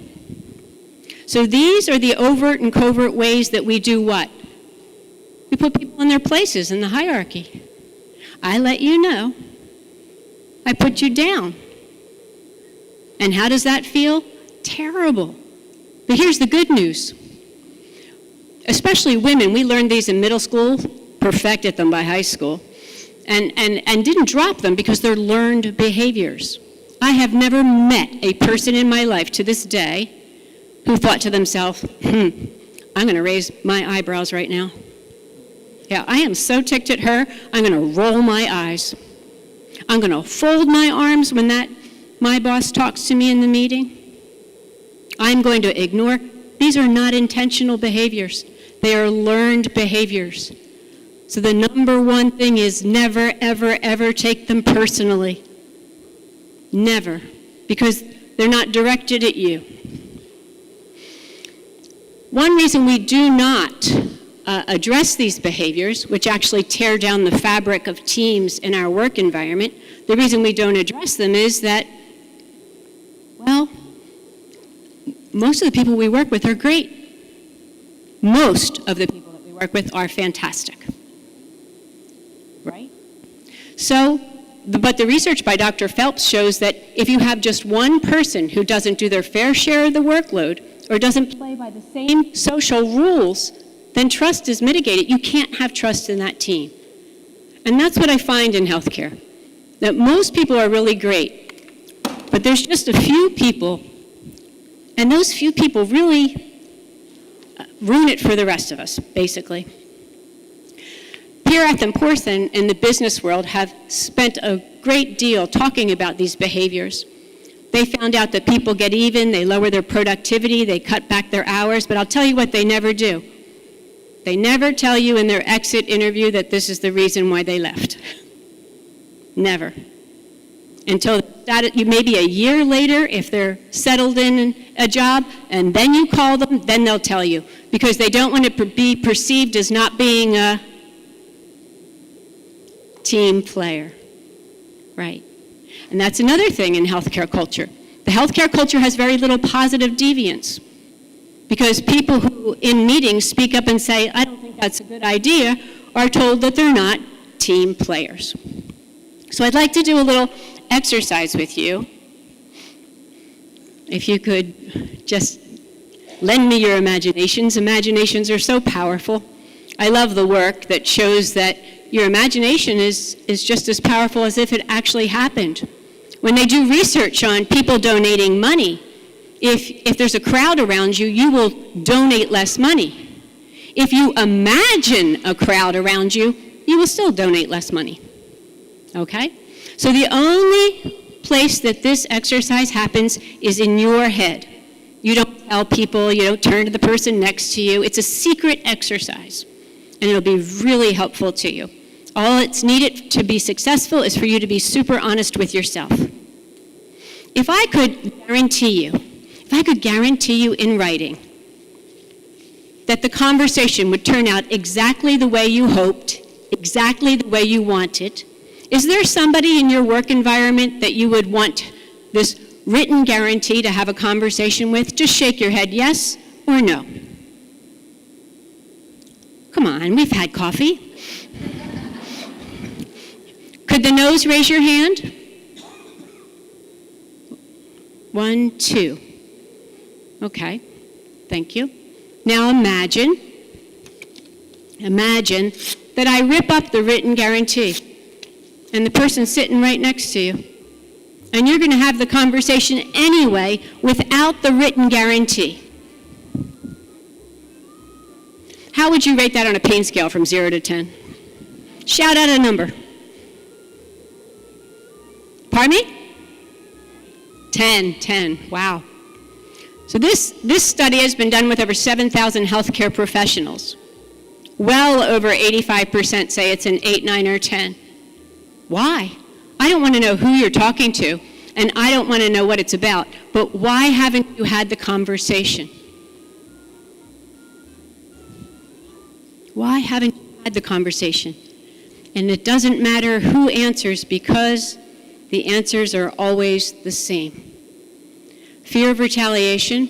[SPEAKER 16] So these are the overt and covert ways that we do what? We put people in their places in the hierarchy. I let you know. I put you down. And how does that feel? Terrible. But here's the good news. Especially women, we learned these in middle school, perfected them by high school, and didn't drop them because they're learned behaviors. I have never met a person in my life to this day who thought to themselves, I'm going to raise my eyebrows right now. Yeah, I am so ticked at her, I'm going to roll my eyes. I'm going to fold my arms when my boss talks to me in the meeting. I'm going to ignore. These are not intentional behaviors. They are learned behaviors. So the number one thing is never, ever, ever take them personally. Never. Because they're not directed at you. One reason we do not address these behaviors, which actually tear down the fabric of teams in our work environment, the reason we don't address them is that, well, most of the people we work with are great. Most of the people that we work with are fantastic. Right? So, but the research by Dr. Phelps shows that if you have just one person who doesn't do their fair share of the workload or doesn't play by the same social rules, then trust is mitigated. You can't have trust in that team. And that's what I find in healthcare, that most people are really great, but there's just a few people, and those few people really ruin it for the rest of us, basically. Pirath and Porthen in the business world have spent a great deal talking about these behaviors. They found out that people get even, they lower their productivity, they cut back their hours, but I'll tell you what they never do. They never tell you in their exit interview that this is the reason why they left. Never. Until maybe a year later, if they're settled in a job, and then you call them, then they'll tell you. Because they don't want to be perceived as not being a team player. Right. And that's another thing in healthcare culture. The healthcare culture has very little positive deviance. Because people who in meetings speak up and say, I don't think that's a good idea, are told that they're not team players. So I'd like to do a little exercise with you. If you could just lend me your imaginations. Imaginations are so powerful. I love the work that shows that your imagination is just as powerful as if it actually happened. When they do research on people donating money, if there's a crowd around you, you will donate less money. If you imagine a crowd around you, you will still donate less money. Okay? So the only place that this exercise happens is in your head. You don't tell people, you don't turn to the person next to you. It's a secret exercise, and it'll be really helpful to you. All it's needed to be successful is for you to be super honest with yourself. If I could guarantee you in writing that the conversation would turn out exactly the way you hoped, exactly the way you wanted, is there somebody in your work environment that you would want this written guarantee to have a conversation with? Just shake your head, yes or no. Come on, we've had coffee. Could the no's raise your hand? 1, 2. Okay, thank you. Now imagine that I rip up the written guarantee and the person's sitting right next to you. And you're going to have the conversation anyway without the written guarantee. How would you rate that on a pain scale from 0 to 10? Shout out a number. Pardon me? 10, wow. So this study has been done with over 7,000 healthcare professionals. Well over 85% say it's an 8, 9, or 10. Why? I don't want to know who you're talking to, and I don't want to know what it's about, but why haven't you had the conversation? Why haven't you had the conversation? And it doesn't matter who answers because the answers are always the same. Fear of retaliation,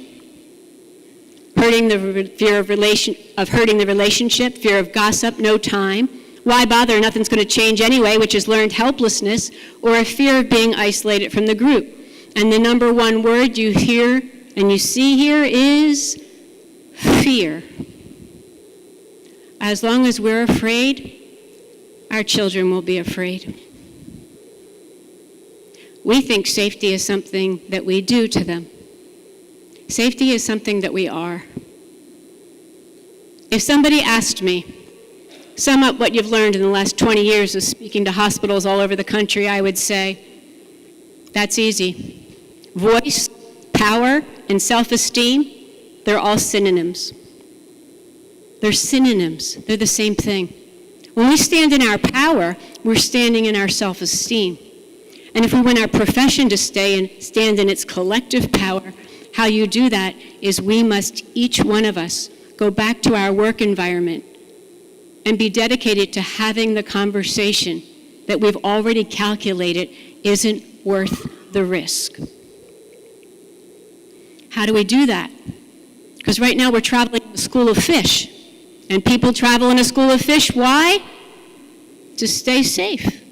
[SPEAKER 16] hurting the relationship, fear of gossip, no time, why bother, nothing's going to change anyway, which is learned helplessness, or a fear of being isolated from the group. And the number one word you hear and you see here is fear. As long as we're afraid, our children will be afraid. We think safety is something that we do to them. Safety is something that we are. If somebody asked me, sum up what you've learned in the last 20 years of speaking to hospitals all over the country, I would say, that's easy. Voice, power, and self-esteem, they're all synonyms. They're synonyms. They're the same thing. When we stand in our power, we're standing in our self-esteem. And if we want our profession to stand in its collective power, how you do that is we must, each one of us, go back to our work environment and be dedicated to having the conversation that we've already calculated isn't worth the risk. How do we do that? Because right now we're traveling in a school of fish. And people travel in a school of fish, why? To stay safe.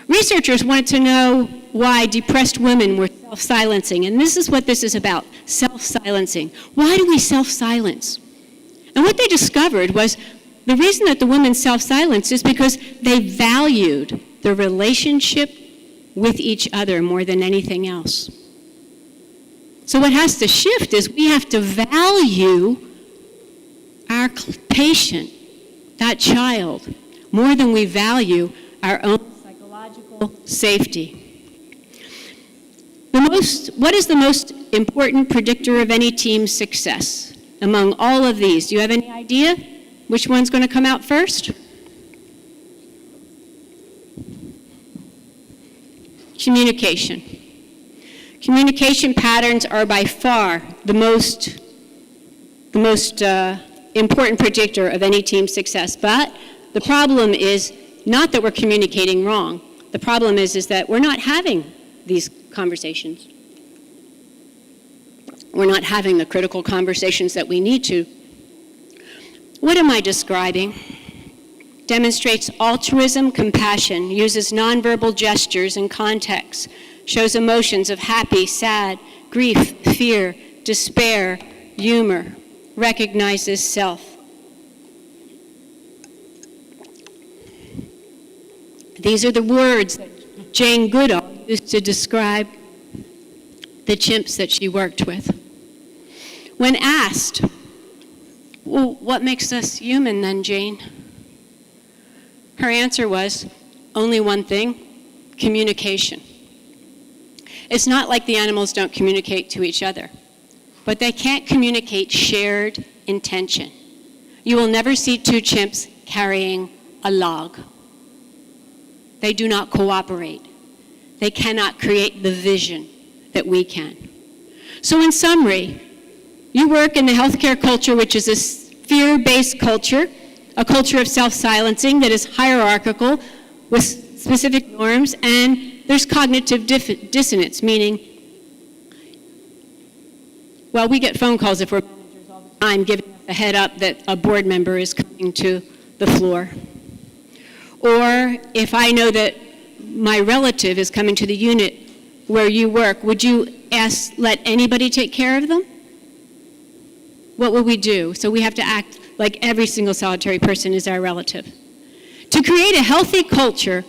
[SPEAKER 16] Researchers wanted to know why depressed women were self-silencing, and this is what this is about, self-silencing. Why do we self-silence? And what they discovered was the reason that the women self-silenced is because they valued the relationship with each other more than anything else. So what has to shift is we have to value our patient, that child, more than we value our own psychological safety. What is the most important predictor of any team's success among all of these? Do you have any idea which one's going to come out first? Communication. Communication patterns are by far the most important predictor of any team's success. But the problem is not that we're communicating wrong. The problem is that we're not having these conversations. We're not having the critical conversations that we need to. What am I describing? Demonstrates altruism, compassion, uses nonverbal gestures and context, shows emotions of happy, sad, grief, fear, despair, humor, recognizes self. These are the words that Jane Goodall used to describe the chimps that she worked with. When asked, well, what makes us human then, Jane? Her answer was, only one thing, communication. It's not like the animals don't communicate to each other, but they can't communicate shared intention. You will never see two chimps carrying a log. They do not cooperate. They cannot create the vision that we can. So in summary, you work in the healthcare culture, which is a fear-based culture, a culture of self-silencing that is hierarchical with specific norms, and there's cognitive dissonance, meaning, well, we get phone calls if we're managers all the time giving us a head up that a board member is coming to the floor. Or if I know that my relative is coming to the unit where you work, would you let anybody take care of them? What will we do? So we have to act like every single solitary person is our relative. To create a healthy culture,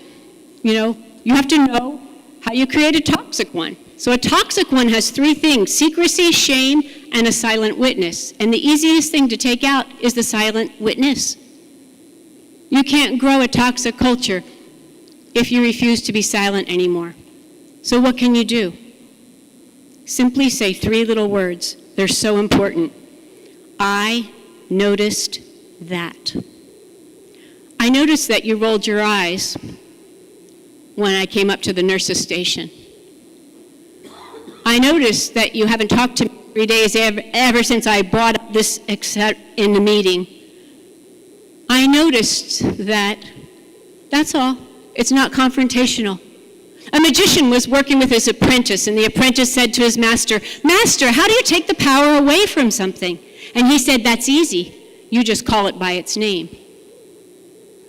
[SPEAKER 16] you have to know how you create a toxic one. So a toxic one has three things: secrecy, shame, and a silent witness. And the easiest thing to take out is the silent witness. You can't grow a toxic culture if you refuse to be silent anymore. So what can you do? Simply say three little words. They're so important. I noticed that. I noticed that you rolled your eyes when I came up to the nurse's station. I noticed that you haven't talked to me 3 days ever since I brought up this except in the meeting. I noticed that. That's all. It's not confrontational. A magician was working with his apprentice, and the apprentice said to his master, "Master, how do you take the power away from something?" And he said, "That's easy. You just call it by its name."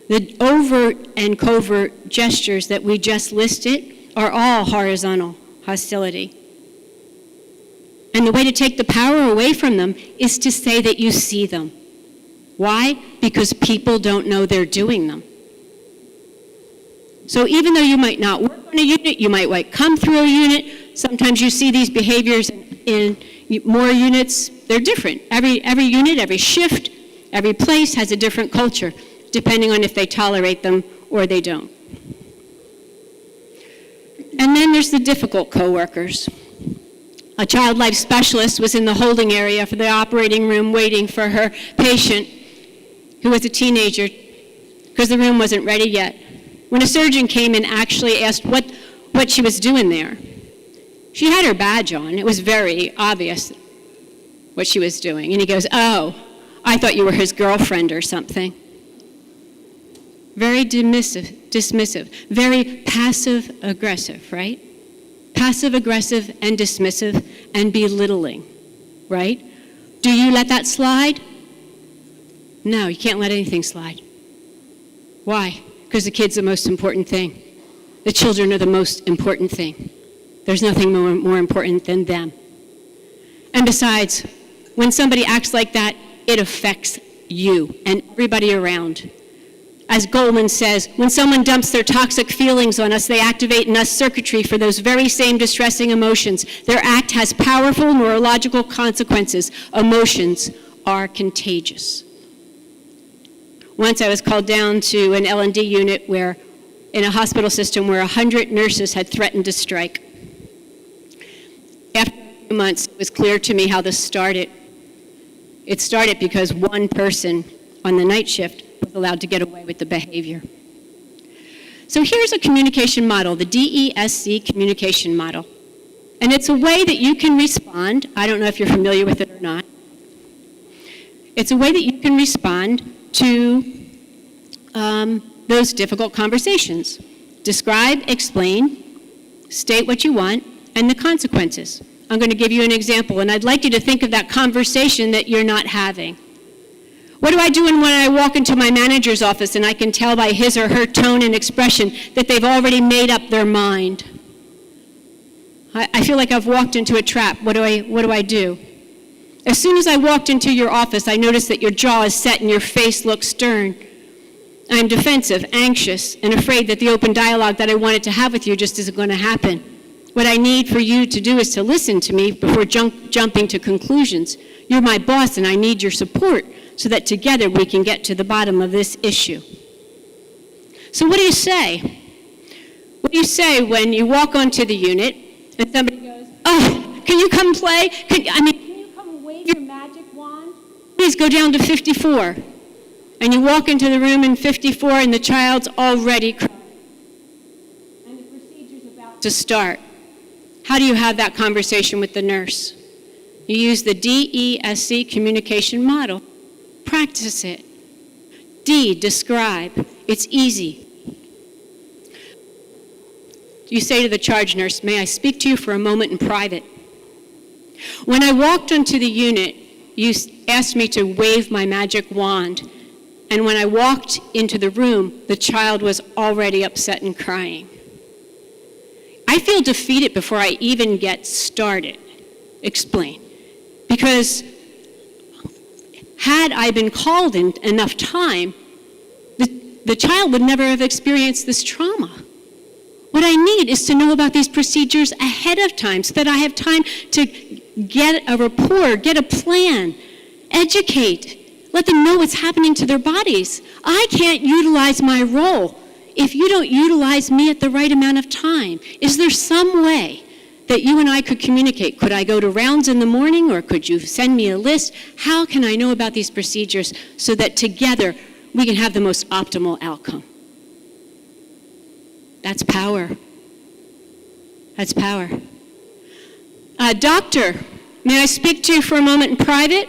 [SPEAKER 16] The overt and covert gestures that we just listed are all horizontal hostility. And the way to take the power away from them is to say that you see them. Why? Because people don't know they're doing them. So even though you might not work on a unit, you might come through a unit, sometimes you see these behaviors in more units, they're different. Every unit, every shift, every place has a different culture, depending on if they tolerate them or they don't. And then there's the difficult coworkers. A child life specialist was in the holding area for the operating room waiting for her patient, who was a teenager, because the room wasn't ready yet. When a surgeon came and actually asked what she was doing there, she had her badge on. It was very obvious what she was doing. And he goes, "Oh, I thought you were his girlfriend or something." Very dismissive, very passive-aggressive, right? Passive-aggressive and dismissive and belittling, right? Do you let that slide? No, you can't let anything slide. Why? Because the kid's the most important thing. The children are the most important thing. There's nothing more important than them. And besides, when somebody acts like that, it affects you and everybody around. As Goldman says, when someone dumps their toxic feelings on us, they activate in us circuitry for those very same distressing emotions. Their act has powerful neurological consequences. Emotions are contagious. Once I was called down to an L&D unit in a hospital system where 100 nurses had threatened to strike. After a few months, it was clear to me how this started. It started because one person on the night shift was allowed to get away with the behavior. So here's a communication model, the DESC communication model. And it's a way that you can respond. I don't know if you're familiar with it or not. It's a way that you can respond to those difficult conversations. Describe, explain, state what you want, and the consequences. I'm going to give you an example, and I'd like you to think of that conversation that you're not having. What do I do when I walk into my manager's office and I can tell by his or her tone and expression that they've already made up their mind? I feel like I've walked into a trap. What do I do? As soon as I walked into your office, I noticed that your jaw is set and your face looks stern. I'm defensive, anxious, and afraid that the open dialogue that I wanted to have with you just isn't going to happen. What I need for you to do is to listen to me before jumping to conclusions. You're my boss and I need your support so that together we can get to the bottom of this issue. So what do you say? What do you say when you walk onto the unit and somebody goes, "Oh, can you come play? Can you come wave your magic wand? Please go down to 54. And you walk into the room in 54 and the child's already crying. And the procedure's about to start. How do you have that conversation with the nurse? You use the DESC communication model. Practice it. D, describe. It's easy. You say to the charge nurse, "May I speak to you for a moment in private?" When I walked onto the unit, you asked me to wave my magic wand. And when I walked into the room, the child was already upset and crying. I feel defeated before I even get started. Explain. Because had I been called in enough time, the child would never have experienced this trauma. What I need is to know about these procedures ahead of time so that I have time to get a rapport, get a plan, educate, let them know what's happening to their bodies. I can't utilize my role if you don't utilize me at the right amount of time. Is there some way that you and I could communicate? Could I go to rounds in the morning, or could you send me a list? How can I know about these procedures so that together we can have the most optimal outcome? That's power. That's power. Doctor, may I speak to you for a moment in private?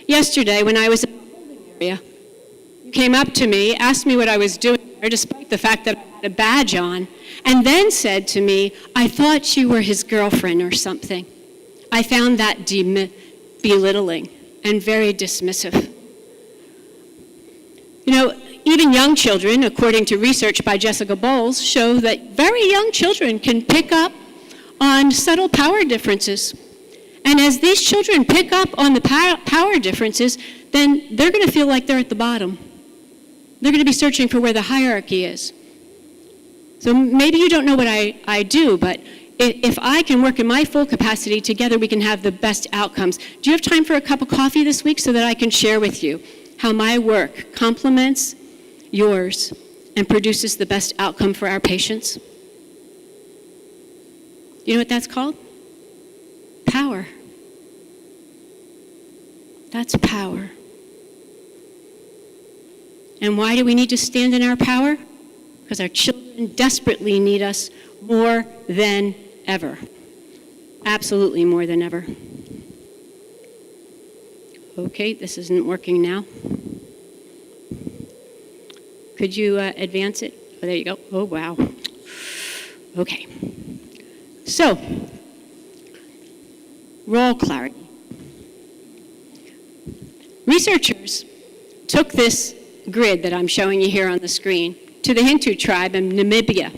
[SPEAKER 16] Yesterday, when I was in the holding area, you came up to me, asked me what I was doing, despite the fact that I had a badge on, and then said to me, "I thought you were his girlfriend or something." I found that belittling and very dismissive. You know, even young children, according to research by Jessica Bowles, show that very young children can pick up on subtle power differences. And as these children pick up on the power differences, then they're going to feel like they're at the bottom. They're going to be searching for where the hierarchy is. So maybe you don't know what I do, but if I can work in my full capacity, together we can have the best outcomes. Do you have time for a cup of coffee this week so that I can share with you how my work complements yours and produces the best outcome for our patients? You know what that's called? Power. That's power. And why do we need to stand in our power? Because our children desperately need us more than ever. Absolutely more than ever. Okay, this isn't working now. Could you advance it? Oh, there you go. Oh, wow. Okay. So, role clarity. Researchers took this grid that I'm showing you here on the screen to the Hindu tribe in Namibia.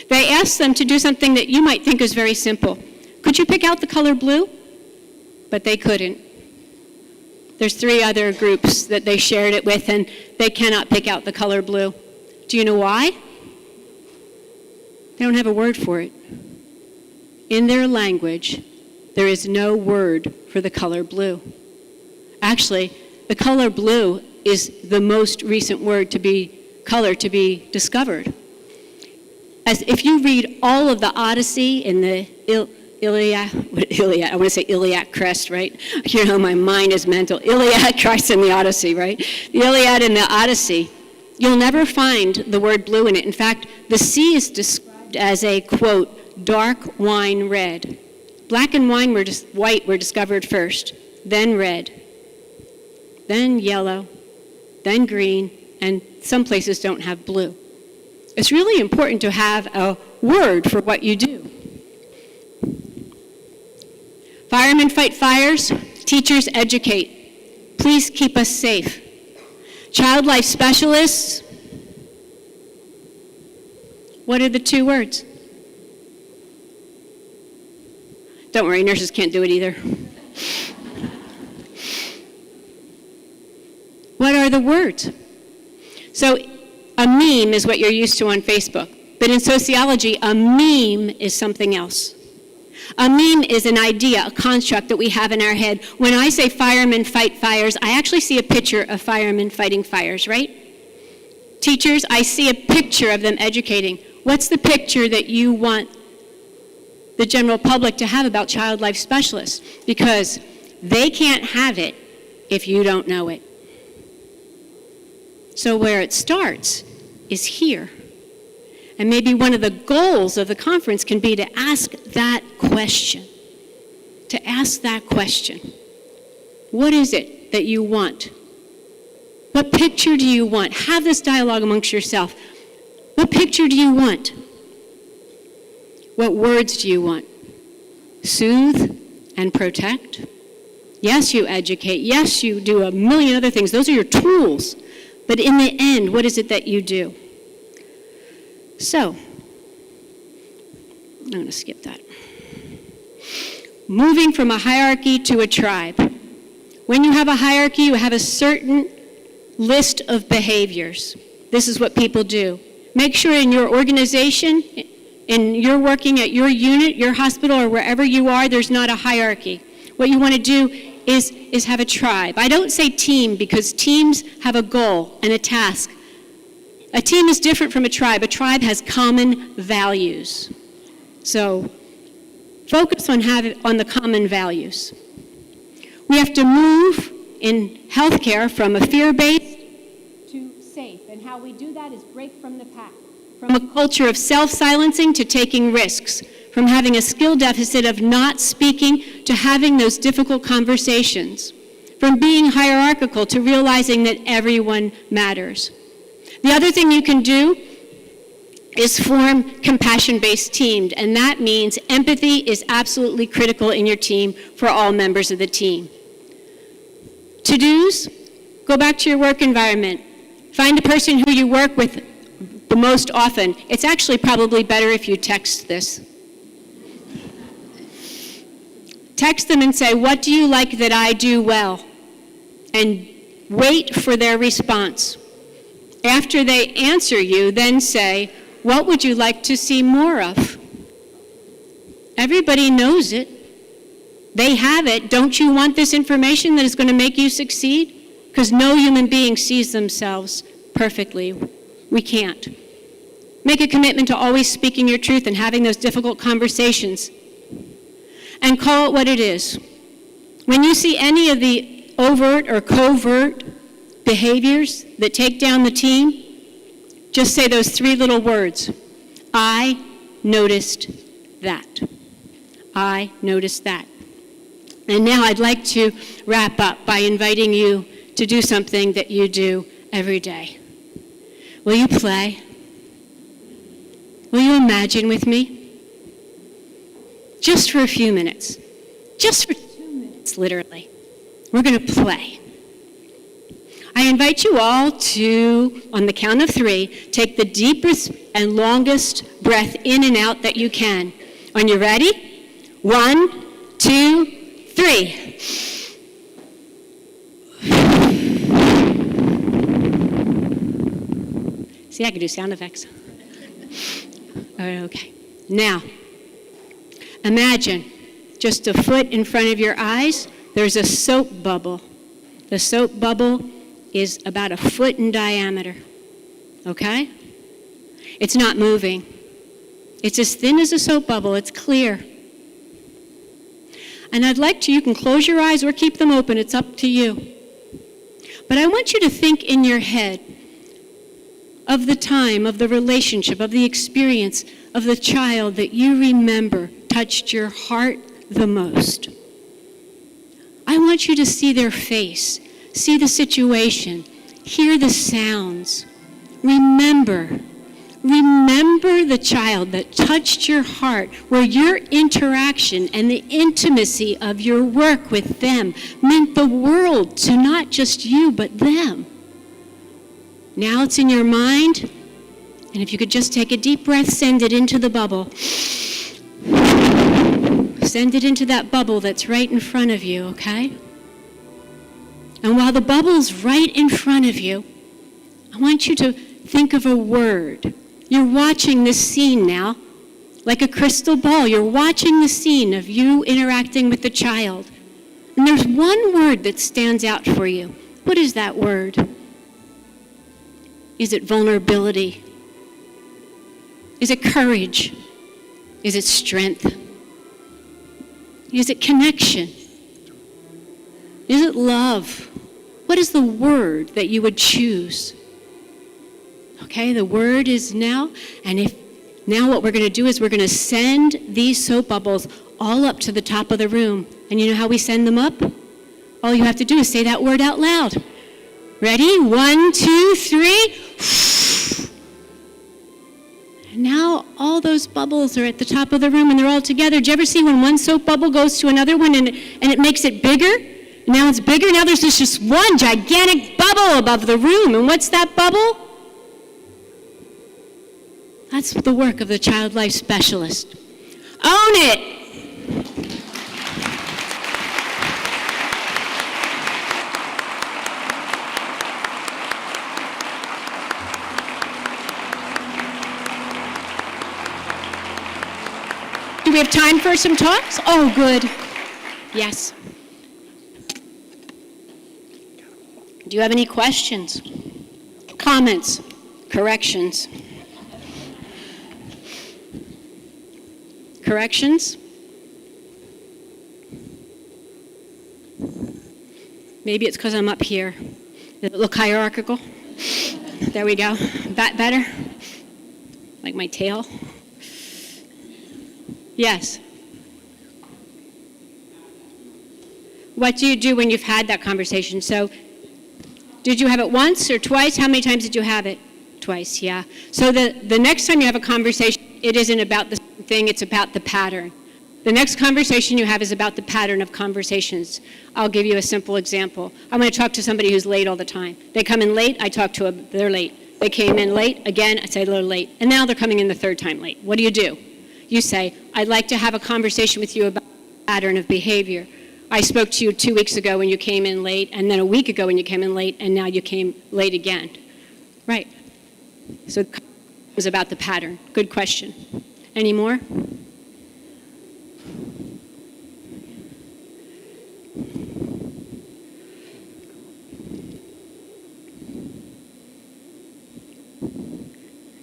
[SPEAKER 16] They asked them to do something that you might think is very simple. Could you pick out the color blue? But they couldn't. There's 3 other groups that they shared it with, and they cannot pick out the color blue. Do you know why? They don't have a word for it. In their language, there is no word for the color blue. Actually, the color blue is the most recent color to be discovered. As if you read all of the Odyssey and the Iliad crest, right? You know, my mind is mental. Iliad, Christ, and the Odyssey, right? The Iliad and the Odyssey, you'll never find the word blue in it. In fact, the sea is described as a, quote, dark wine red. Black and white were discovered first, then red, then yellow, then green, and some places don't have blue. It's really important to have a word for what you do. Firemen fight fires, teachers educate. Please keep us safe. Child life specialists, what are the 2 words? Don't worry, nurses can't do it either. What are the words? So a meme is what you're used to on Facebook, but in sociology, a meme is something else. A meme is an idea, a construct that we have in our head. When I say firemen fight fires, I actually see a picture of firemen fighting fires, right? Teachers, I see a picture of them educating. What's the picture that you want the general public to have about child life specialists? Because they can't have it if you don't know it. So where it starts is here. And maybe one of the goals of the conference can be to ask that question. To ask that question. What is it that you want? What picture do you want? Have this dialogue amongst yourself. What picture do you want? What words do you want? Soothe and protect. Yes, you educate. Yes, you do a million other things. Those are your tools. But in the end, what is it that you do? So, I'm going to skip that. Moving from a hierarchy to a tribe. When you have a hierarchy, you have a certain list of behaviors. This is what people do. Make sure in your organization, in your working at your unit, your hospital, or wherever you are, there's not a hierarchy. What you want to do is have a tribe. I don't say team because teams have a goal and a task. A team is different from a tribe. A tribe has common values. So focus on the common values. We have to move in healthcare from a fear-based to safe. And how we do that is break from the pack. From a culture of self-silencing to taking risks. From having a skill deficit of not speaking to having those difficult conversations. From being hierarchical to realizing that everyone matters. The other thing you can do is form compassion-based teams, and that means empathy is absolutely critical in your team for all members of the team. To-dos, go back to your work environment. Find a person who you work with the most often. It's actually probably better if you text this. Text them and say, what do you like that I do well? And wait for their response. After they answer you, then say, what would you like to see more of? Everybody knows it. They have it. Don't you want this information that is going to make you succeed? Because no human being sees themselves perfectly. We can't. Make a commitment to always speaking your truth and having those difficult conversations. And call it what it is. When you see any of the overt or covert behaviors that take down the team, just say those three little words. I noticed that. I noticed that. And now I'd like to wrap up by inviting you to do something that you do every day. Will you play? Will you imagine with me? Just for a few minutes. Just for 2 minutes, literally. We're going to play. I invite you all to, on the count of 3, take the deepest and longest breath in and out that you can. Are you ready? 1, 2, 3. See, I can do sound effects. Okay. Now, imagine just a foot in front of your eyes, there's a soap bubble. The soap bubble is about a foot in diameter, okay? It's not moving. It's as thin as a soap bubble. It's clear. And I'd like to, you can close your eyes or keep them open. It's up to you. But I want you to think in your head of the time, of the relationship, of the experience of the child that you remember touched your heart the most. I want you to see their face, see the situation, hear the sounds. Remember the child that touched your heart, where your interaction and the intimacy of your work with them meant the world to not just you, but them. Now it's in your mind, and if you could just take a deep breath, send it into the bubble. Send it into that bubble that's right in front of you, okay? And while the bubble's right in front of you, I want you to think of a word. You're watching this scene now, like a crystal ball. You're watching the scene of you interacting with the child. And there's one word that stands out for you. What is that word? Is it vulnerability? Is it courage? Is it strength? Is it connection? Is it love? What is the word that you would choose? Okay, the word is now, and now what we're going to do is we're going to send these soap bubbles all up to the top of the room. And you know how we send them up? All you have to do is say that word out loud. Ready? 1, 2, 3. And now all those bubbles are at the top of the room and they're all together. Do you ever see when one soap bubble goes to another one and it makes it bigger? Now it's bigger. Now there's just one gigantic bubble above the room. And what's that bubble? That's the work of the child life specialist. Own it. Do we have time for some talks? Oh, good. Yes. Do you have any questions, comments, corrections? Corrections? Maybe it's because I'm up here. Does it look hierarchical? There we go. That better? Like my tail? Yes. What do you do when you've had that conversation? So, did you have it once or twice? How many times did you have it? Twice, yeah. So the next time you have a conversation, it isn't about the same thing, it's about the pattern. The next conversation you have is about the pattern of conversations. I'll give you a simple example. I'm going to talk to somebody who's late all the time. They come in late, I talk to them, they're late. They came in late, again, I say they're late. And now they're coming in the third time late. What do? You say, I'd like to have a conversation with you about the pattern of behavior. I spoke to you 2 weeks ago when you came in late, and then a week ago when you came in late, and now you came late again. Right. So it was about the pattern. Good question. Any more?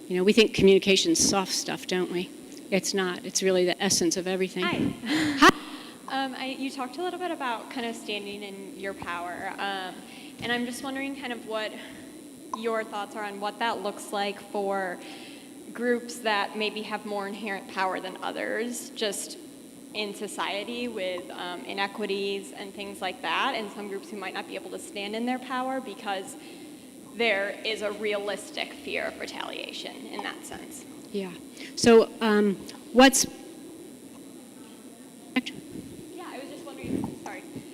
[SPEAKER 16] You know, we think communication's soft stuff, don't we? It's not. It's really the essence of everything.
[SPEAKER 20] Hi. You talked a little bit about kind of standing in your power, and I'm just wondering kind of what your thoughts are on what that looks like for groups that maybe have more inherent power than others, just in society with inequities and things like that, and some groups who might not be able to stand in their power because there is a realistic fear of retaliation in that sense.
[SPEAKER 16] Yeah. So what's...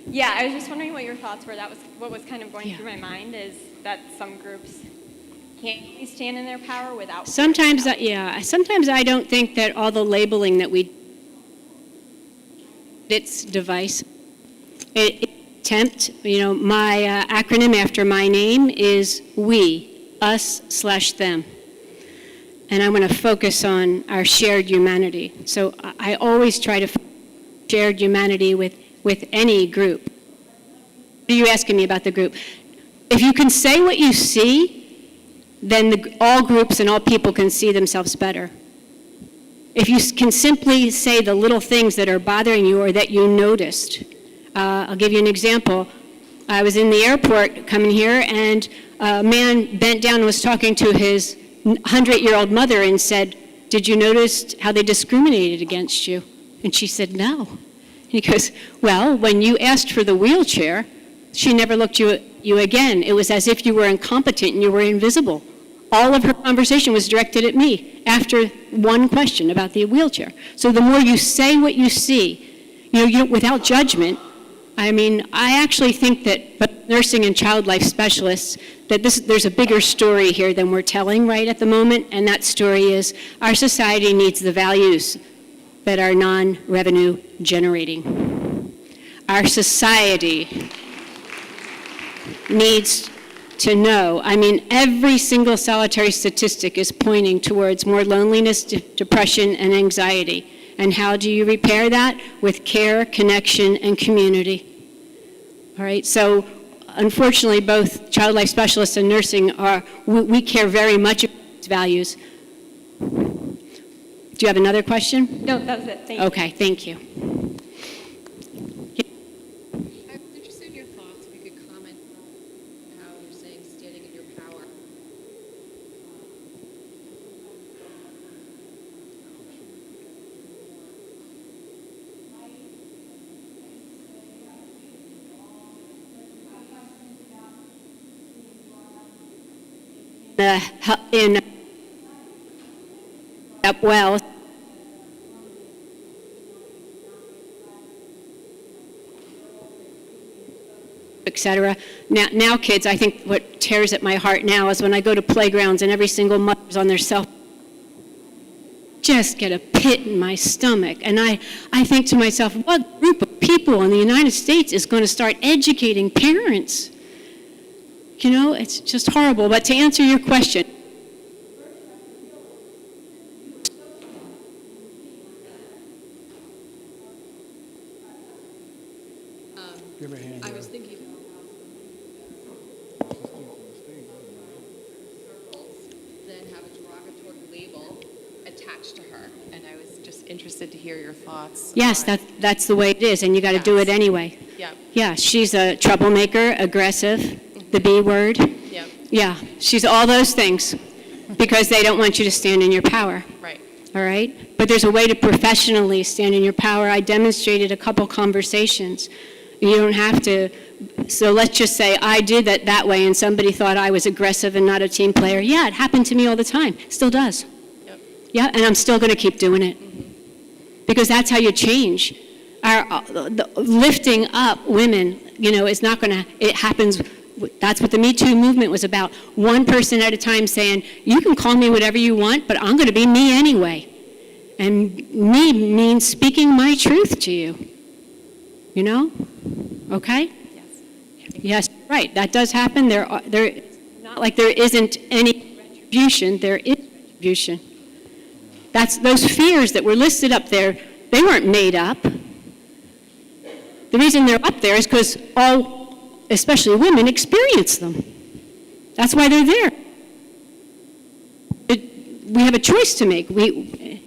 [SPEAKER 20] Yeah, I was just wondering what your thoughts were. That was what was kind of going through my mind, is that some groups can't really stand in their power without...
[SPEAKER 16] Sometimes I don't think that all the labeling that we... It's device. Attempt, you know, my acronym after my name is we, us/them. And I'm going to focus on our shared humanity. So I always try to shared humanity with any group. What are you asking me about the group? If you can say what you see, then all groups and all people can see themselves better. If you can simply say the little things that are bothering you or that you noticed. I'll give you an example. I was in the airport coming here, and a man bent down and was talking to his 100-year-old mother and said, "Did you notice how they discriminated against you?" And she said, "No." He goes, "Well, when you asked for the wheelchair, she never looked at you again. It was as if you were incompetent and you were invisible." All of her conversation was directed at me after one question about the wheelchair. So the more you say what you see, you know, without judgment. I mean, I actually think that nursing and child life specialists, that there's a bigger story here than we're telling right at the moment, and that story is our society needs the values that are non-revenue generating. Our society needs to know. I mean, every single solitary statistic is pointing towards more loneliness, depression, and anxiety. And how do you repair that? With care, connection, and community. All right, so unfortunately, both child life specialists and nursing we care very much about these values. Do you have another question?
[SPEAKER 20] No, that was it. Thank you.
[SPEAKER 16] Okay, thank you.
[SPEAKER 21] I'm interested in your thoughts. If you could comment on how you're saying standing in your power.
[SPEAKER 16] Well, etc. Now, kids, I think what tears at my heart now is when I go to playgrounds and every single mother's on their cell phone. Just get a pit in my stomach. And I think to myself, what group of people in the United States is going to start educating parents? You know, it's just horrible. But to answer your question,
[SPEAKER 21] I was thinking then have a derogatory label attached to her, and I was just interested to hear your thoughts.
[SPEAKER 16] yes, that's the way it is, and you got to do it anyway.
[SPEAKER 21] Yeah.
[SPEAKER 16] Yeah, she's a troublemaker, aggressive, the B word.
[SPEAKER 21] Yeah.
[SPEAKER 16] Yeah, she's all those things because they don't want you to stand in your power.
[SPEAKER 21] Right.
[SPEAKER 16] All right? But there's a way to professionally stand in your power. I demonstrated a couple conversations. You don't have to So let's just say I did that way and somebody thought I was aggressive and not a team player. Yeah, it happened to me all the time. Still does. Yep. Yeah, and I'm still going to keep doing it. Because that's how you change. The lifting up women, is not going to, it happens, that's what the Me Too movement was about. One person at a time saying, you can call me whatever you want, but I'm going to be me anyway. And me means speaking my truth to you. Okay? Yes, right. That does happen. Not like there isn't any retribution. There is retribution. Those fears that were listed up there, they weren't made up. The reason they're up there is because all, especially women, experience them. That's why they're there. We have a choice to make.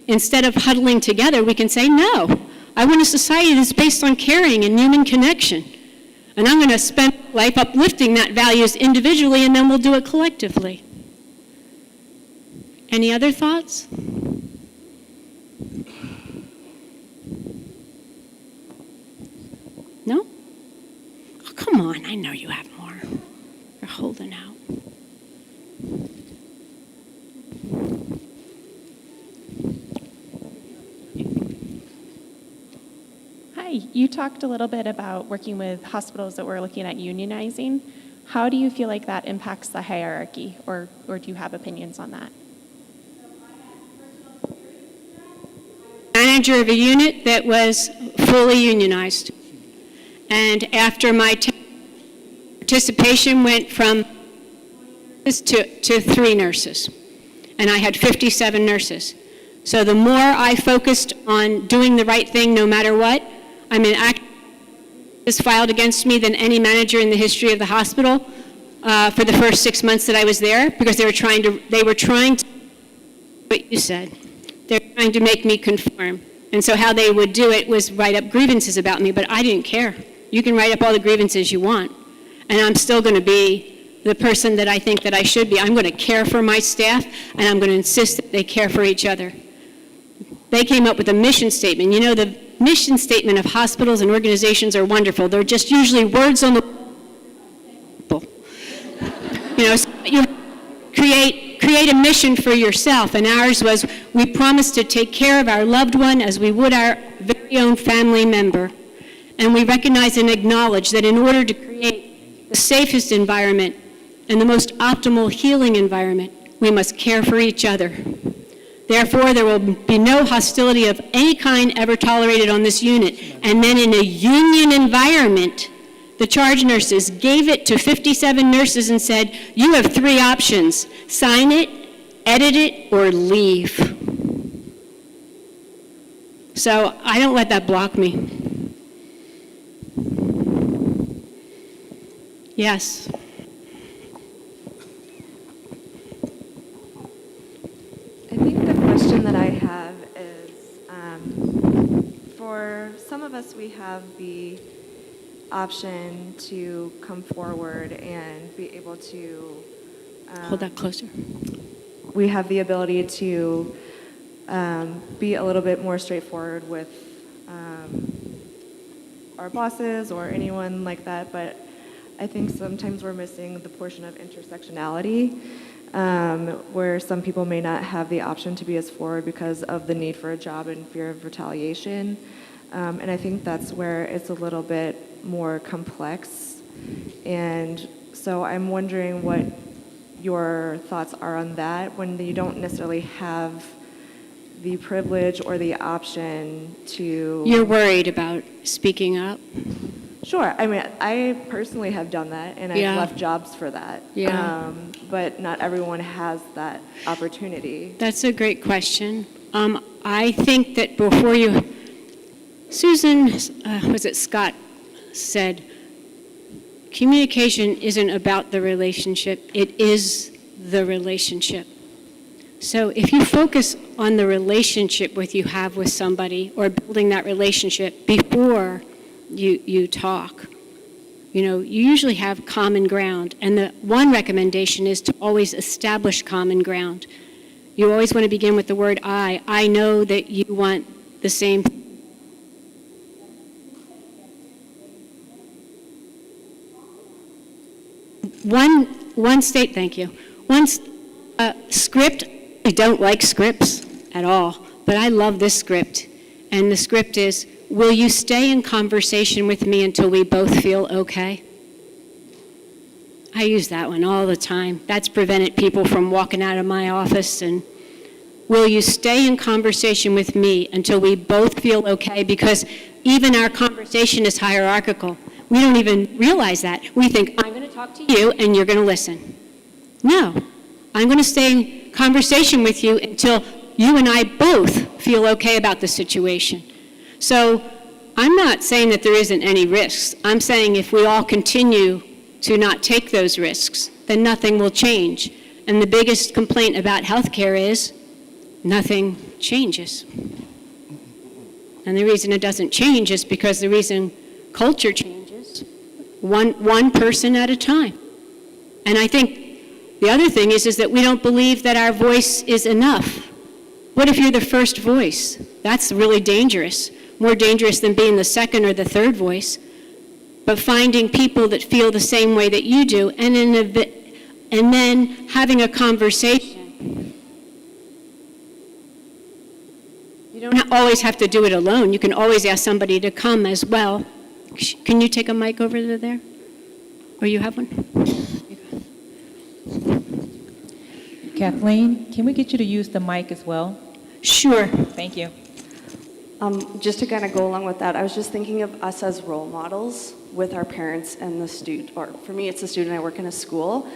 [SPEAKER 16] Instead of huddling together, we can say, no, I want a society that's based on caring and human connection. And I'm going to spend life uplifting that values individually, and then we'll do it collectively. Any other thoughts? No? Oh, come on, I know you have more. You're holding out.
[SPEAKER 1] Hi, you talked a little bit about working with hospitals that were looking at unionizing. How do you feel like that impacts the hierarchy, or do you have opinions on that?
[SPEAKER 16] Manager of a unit that was fully unionized. And after my participation went from to 3 nurses. And I had 57 nurses. So the more I focused on doing the right thing no matter what, I mean, was filed against me than any manager in the history of the hospital for the first 6 months that I was there, because they were trying to what you said. They're trying to make me conform. And so how they would do it was write up grievances about me, but I didn't care. You can write up all the grievances you want, and I'm still going to be the person that I think that I should be. I'm going to care for my staff, and I'm going to insist that they care for each other. They came up with a mission statement. The mission statement of hospitals and organizations are wonderful. They're just usually words on the wall. So you create a mission for yourself, and ours was, we promise to take care of our loved one as we would our very own family member. And we recognize and acknowledge that in order to create the safest environment and the most optimal healing environment, we must care for each other. Therefore, there will be no hostility of any kind ever tolerated on this unit. And then in a union environment, the charge nurses gave it to 57 nurses and said, you have 3 options: sign it, edit it, or leave. So I don't let that block me. Yes.
[SPEAKER 22] I think the question that I have is, for some of us, we have the option to come forward and be able to...
[SPEAKER 16] Hold that closer.
[SPEAKER 22] We have the ability to be a little bit more straightforward with our bosses or anyone like that, but I think sometimes we're missing the portion of intersectionality, where some people may not have the option to be as forward because of the need for a job and fear of retaliation. And I think that's where it's a little bit more complex. And so I'm wondering what your thoughts are on that when you don't necessarily have the privilege or the option to...
[SPEAKER 16] You're worried about speaking up?
[SPEAKER 22] Sure. I mean, I personally have done that, and I've left jobs for that.
[SPEAKER 16] Yeah.
[SPEAKER 22] But not everyone has that opportunity.
[SPEAKER 16] That's a great question. I think that before you... Susan, Scott said, communication isn't about the relationship, it is the relationship. So if you focus on the relationship you have with somebody, or building that relationship before you talk, you usually have common ground. And the one recommendation is to always establish common ground. You always want to begin with the word I. I know that you want the same. 'Cause one script. I don't like scripts at all, but I love this script. And the script is, will you stay in conversation with me until we both feel okay? I use that one all the time. That's prevented people from walking out of my office. And will you stay in conversation with me until we both feel okay? Because even our conversation is hierarchical. We don't even realize that. We think, I'm going to talk to you and you're going to listen. No, I'm going to stay in conversation with you until you and I both feel okay about the situation. So I'm not saying that there isn't any risks. I'm saying if we all continue to not take those risks, then nothing will change. And the biggest complaint about healthcare is nothing changes. And the reason it doesn't change is because the reason culture changes, one person at a time. And I think the other thing is that we don't believe that our voice is enough. What if you're the first voice? That's really dangerous, more dangerous than being the second or the third voice. But finding people that feel the same way that you do, and then having a conversation. You don't always have to do it alone. You can always ask somebody to come as well. Can you take a mic over to there? Or you have one?
[SPEAKER 6] Kathleen, can we get you to use the mic as well?
[SPEAKER 16] Sure.
[SPEAKER 6] Thank you.
[SPEAKER 22] Just to kind of go along with that, I was just thinking of us as role models with our parents and the student, or for me it's a student, I work in a school,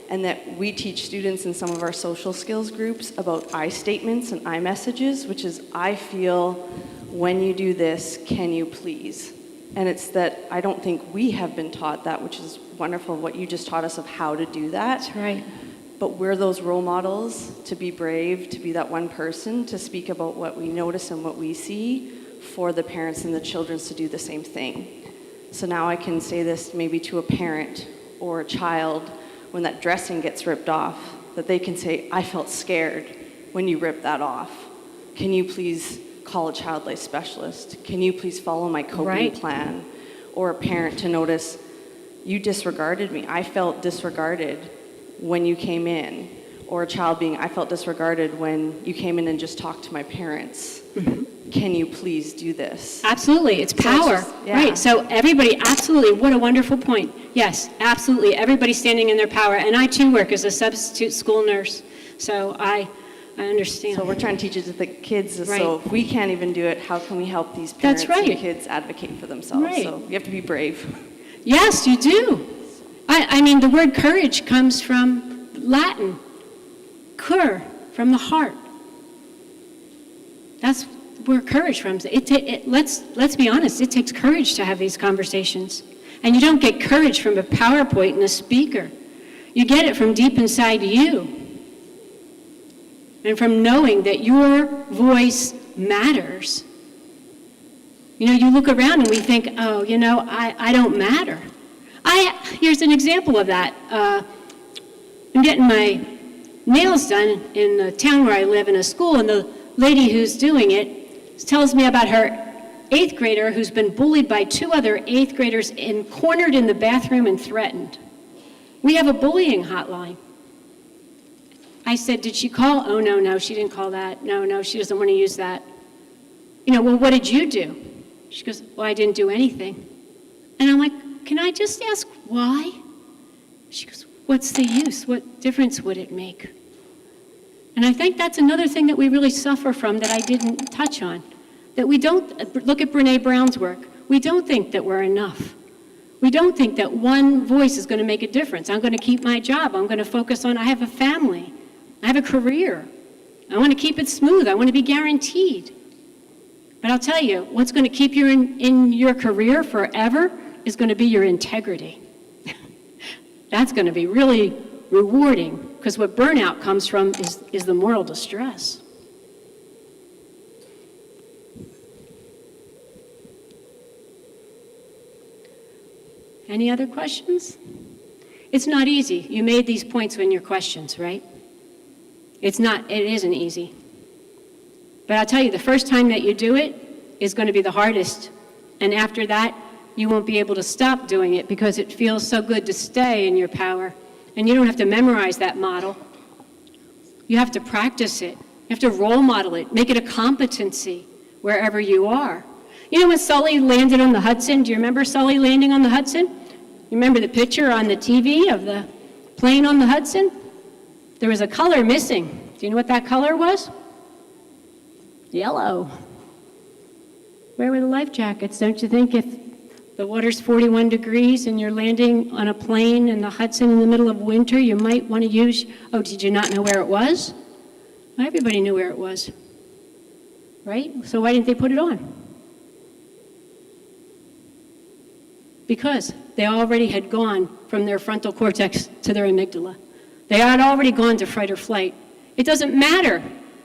[SPEAKER 22] and that we teach students in some of our social skills groups about I statements and I messages, which is I feel when you do this, can you please? And it's that I don't think we have been taught that, which is wonderful what you just taught us of how to do that.
[SPEAKER 16] That's right.
[SPEAKER 22] But we're those role models to be brave, to be that one person, to speak about what we notice and what we see for the parents and the children to do the same thing. So now I can say this maybe to a parent or a child when that dressing gets ripped off, that they can say, I felt scared when you ripped that off. Can you please call a child life specialist? Can you please follow my coping plan? Or a parent to notice, you disregarded me. I felt disregarded when you came in. Or a child being, I felt disregarded when you came in and just talked to my parents. Mm-hmm. Can you please do this?
[SPEAKER 16] Absolutely, it's power. So it's right, so everybody, absolutely, what a wonderful point. Yes, absolutely, everybody's standing in their power. And I too work as a substitute school nurse, so I understand.
[SPEAKER 22] So we're trying to teach it to the kids, so if we can't even do it, how can we help these parents and kids advocate for themselves? Right. So you have to be brave. Yes,
[SPEAKER 16] you do. I mean, the word courage comes from Latin, cur, from the heart. That's where courage comes. Let's be honest, it takes courage to have these conversations. And you don't get courage from a PowerPoint and a speaker. You get it from deep inside you. And from knowing that your voice matters. You know, you look around and we think, oh, you know, I don't matter. Here's an example of that. I'm getting my nails done in the town where I live in a school, and the lady who's doing it tells me about her 8th grader who's been bullied by 2 other 8th graders and cornered in the bathroom and threatened. We have a bullying hotline. I said, did she call? Oh, no, she didn't call that. No, she doesn't want to use that. You know, well, what did you do? She goes, well, I didn't do anything. And I'm like, can I just ask why? She goes, what's the use? What difference would it make? And I think that's another thing that we really suffer from that I didn't touch on. That we don't, look at Brene Brown's work, we don't think that we're enough. We don't think that one voice is going to make a difference. I'm going to keep my job. I'm going to focus on, I have a family. I have a career. I want to keep it smooth. I want to be guaranteed. But I'll tell you, what's going to keep you in your career forever is going to be your integrity. That's going to be really rewarding, because what burnout comes from is the moral distress. Any other questions? It's not easy. You made these points in your questions, right? It isn't easy. But I'll tell you, the first time that you do it is going to be the hardest. And after that, you won't be able to stop doing it because it feels so good to stay in your power. And you don't have to memorize that model. You have to practice it. You have to role model it, make it a competency wherever you are. You know when Sully landed on the Hudson? Do you remember Sully landing on the Hudson? You remember the picture on the TV of the plane on the Hudson? There was a color missing. Do you know what that color was? Yellow. Where were the life jackets? Don't you think if the water's 41 degrees and you're landing on a plane in the Hudson in the middle of winter, you might want to use, oh, did you not know where it was? Well, everybody knew where it was, right? So why didn't they put it on? Because they already had gone from their frontal cortex to their amygdala. They had already gone to fight or flight. It doesn't matter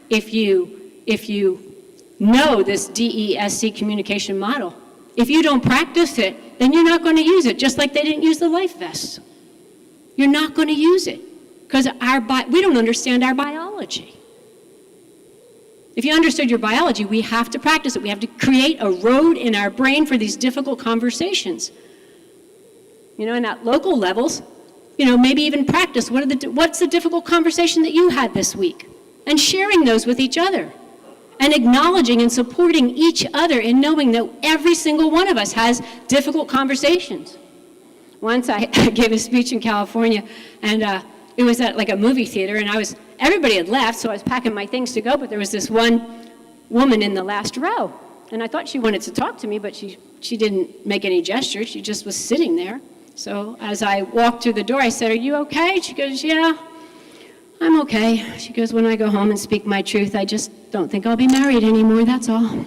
[SPEAKER 16] if you know this DESC communication model. If you don't practice it, then you're not going to use it, just like they didn't use the life vests. You're not going to use it because we don't understand our biology. If you understood your biology, we have to practice it. We have to create a road in our brain for these difficult conversations. You know, and at local levels, you know, maybe even practice. What's the difficult conversation that you had this week? And sharing those with each other. And acknowledging and supporting each other in knowing that every single one of us has difficult conversations. Once I gave a speech in California, and it was at like a movie theater, and everybody had left, so I was packing my things to go, but there was this one woman in the last row. And I thought she wanted to talk to me, but she didn't make any gesture. She just was sitting there. So as I walked through the door, I said, "Are you okay?" She goes, "Yeah, I'm okay." She goes, "When I go home and speak my truth, I just don't think I'll be married anymore, that's all."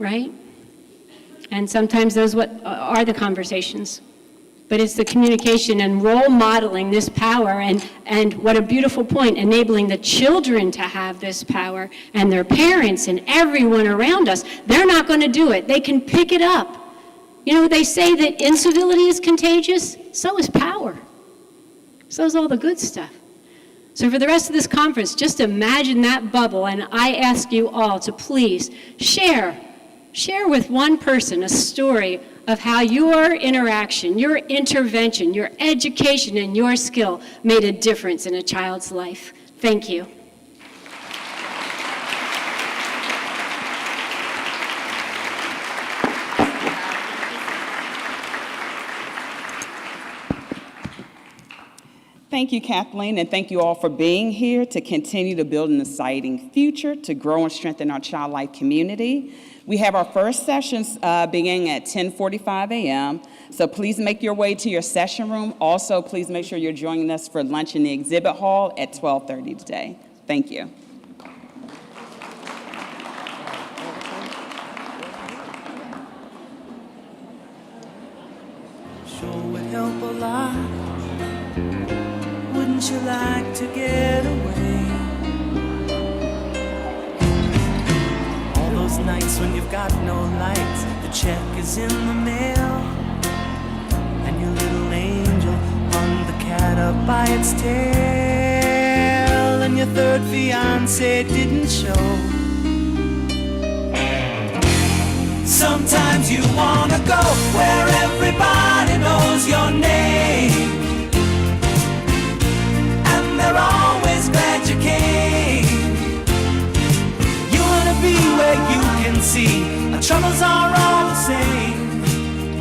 [SPEAKER 16] Right? And sometimes those are the conversations. But it's the communication and role modeling this power, and what a beautiful point, enabling the children to have this power, and their parents and everyone around us. They're not going to do it. They can pick it up. You know, they say that incivility is contagious. So is power. So is all the good stuff. So for the rest of this conference, just imagine that bubble, and I ask you all to please share with one person a story of how your interaction, your intervention, your education, and your skill made a difference in a child's life. Thank you.
[SPEAKER 14] Thank you, Kathleen, and thank you all for being here to continue to build an exciting future, to grow and strengthen our child life community. We have our first sessions beginning at 10:45 a.m., so please make your way to your session room. Also, please make sure you're joining us for lunch in the exhibit hall at 12:30 today. Thank you.
[SPEAKER 2] Sure would help a lot. Wouldn't you like to get away? All those nights when you've got no lights, the check is in the mail, and your little angel hung the cat up by its tail, and your third fiancé didn't show. Sometimes you wanna go where everybody knows your name, they're always glad you came. You wanna be where you can see our troubles are all the same.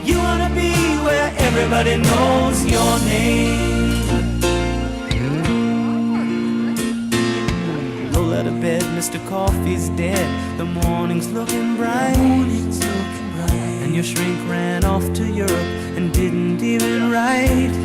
[SPEAKER 2] You wanna be where everybody knows your name. Roll out of bed, Mr. Coffee's dead. The morning's looking bright. And your shrink ran off to Europe and didn't even write.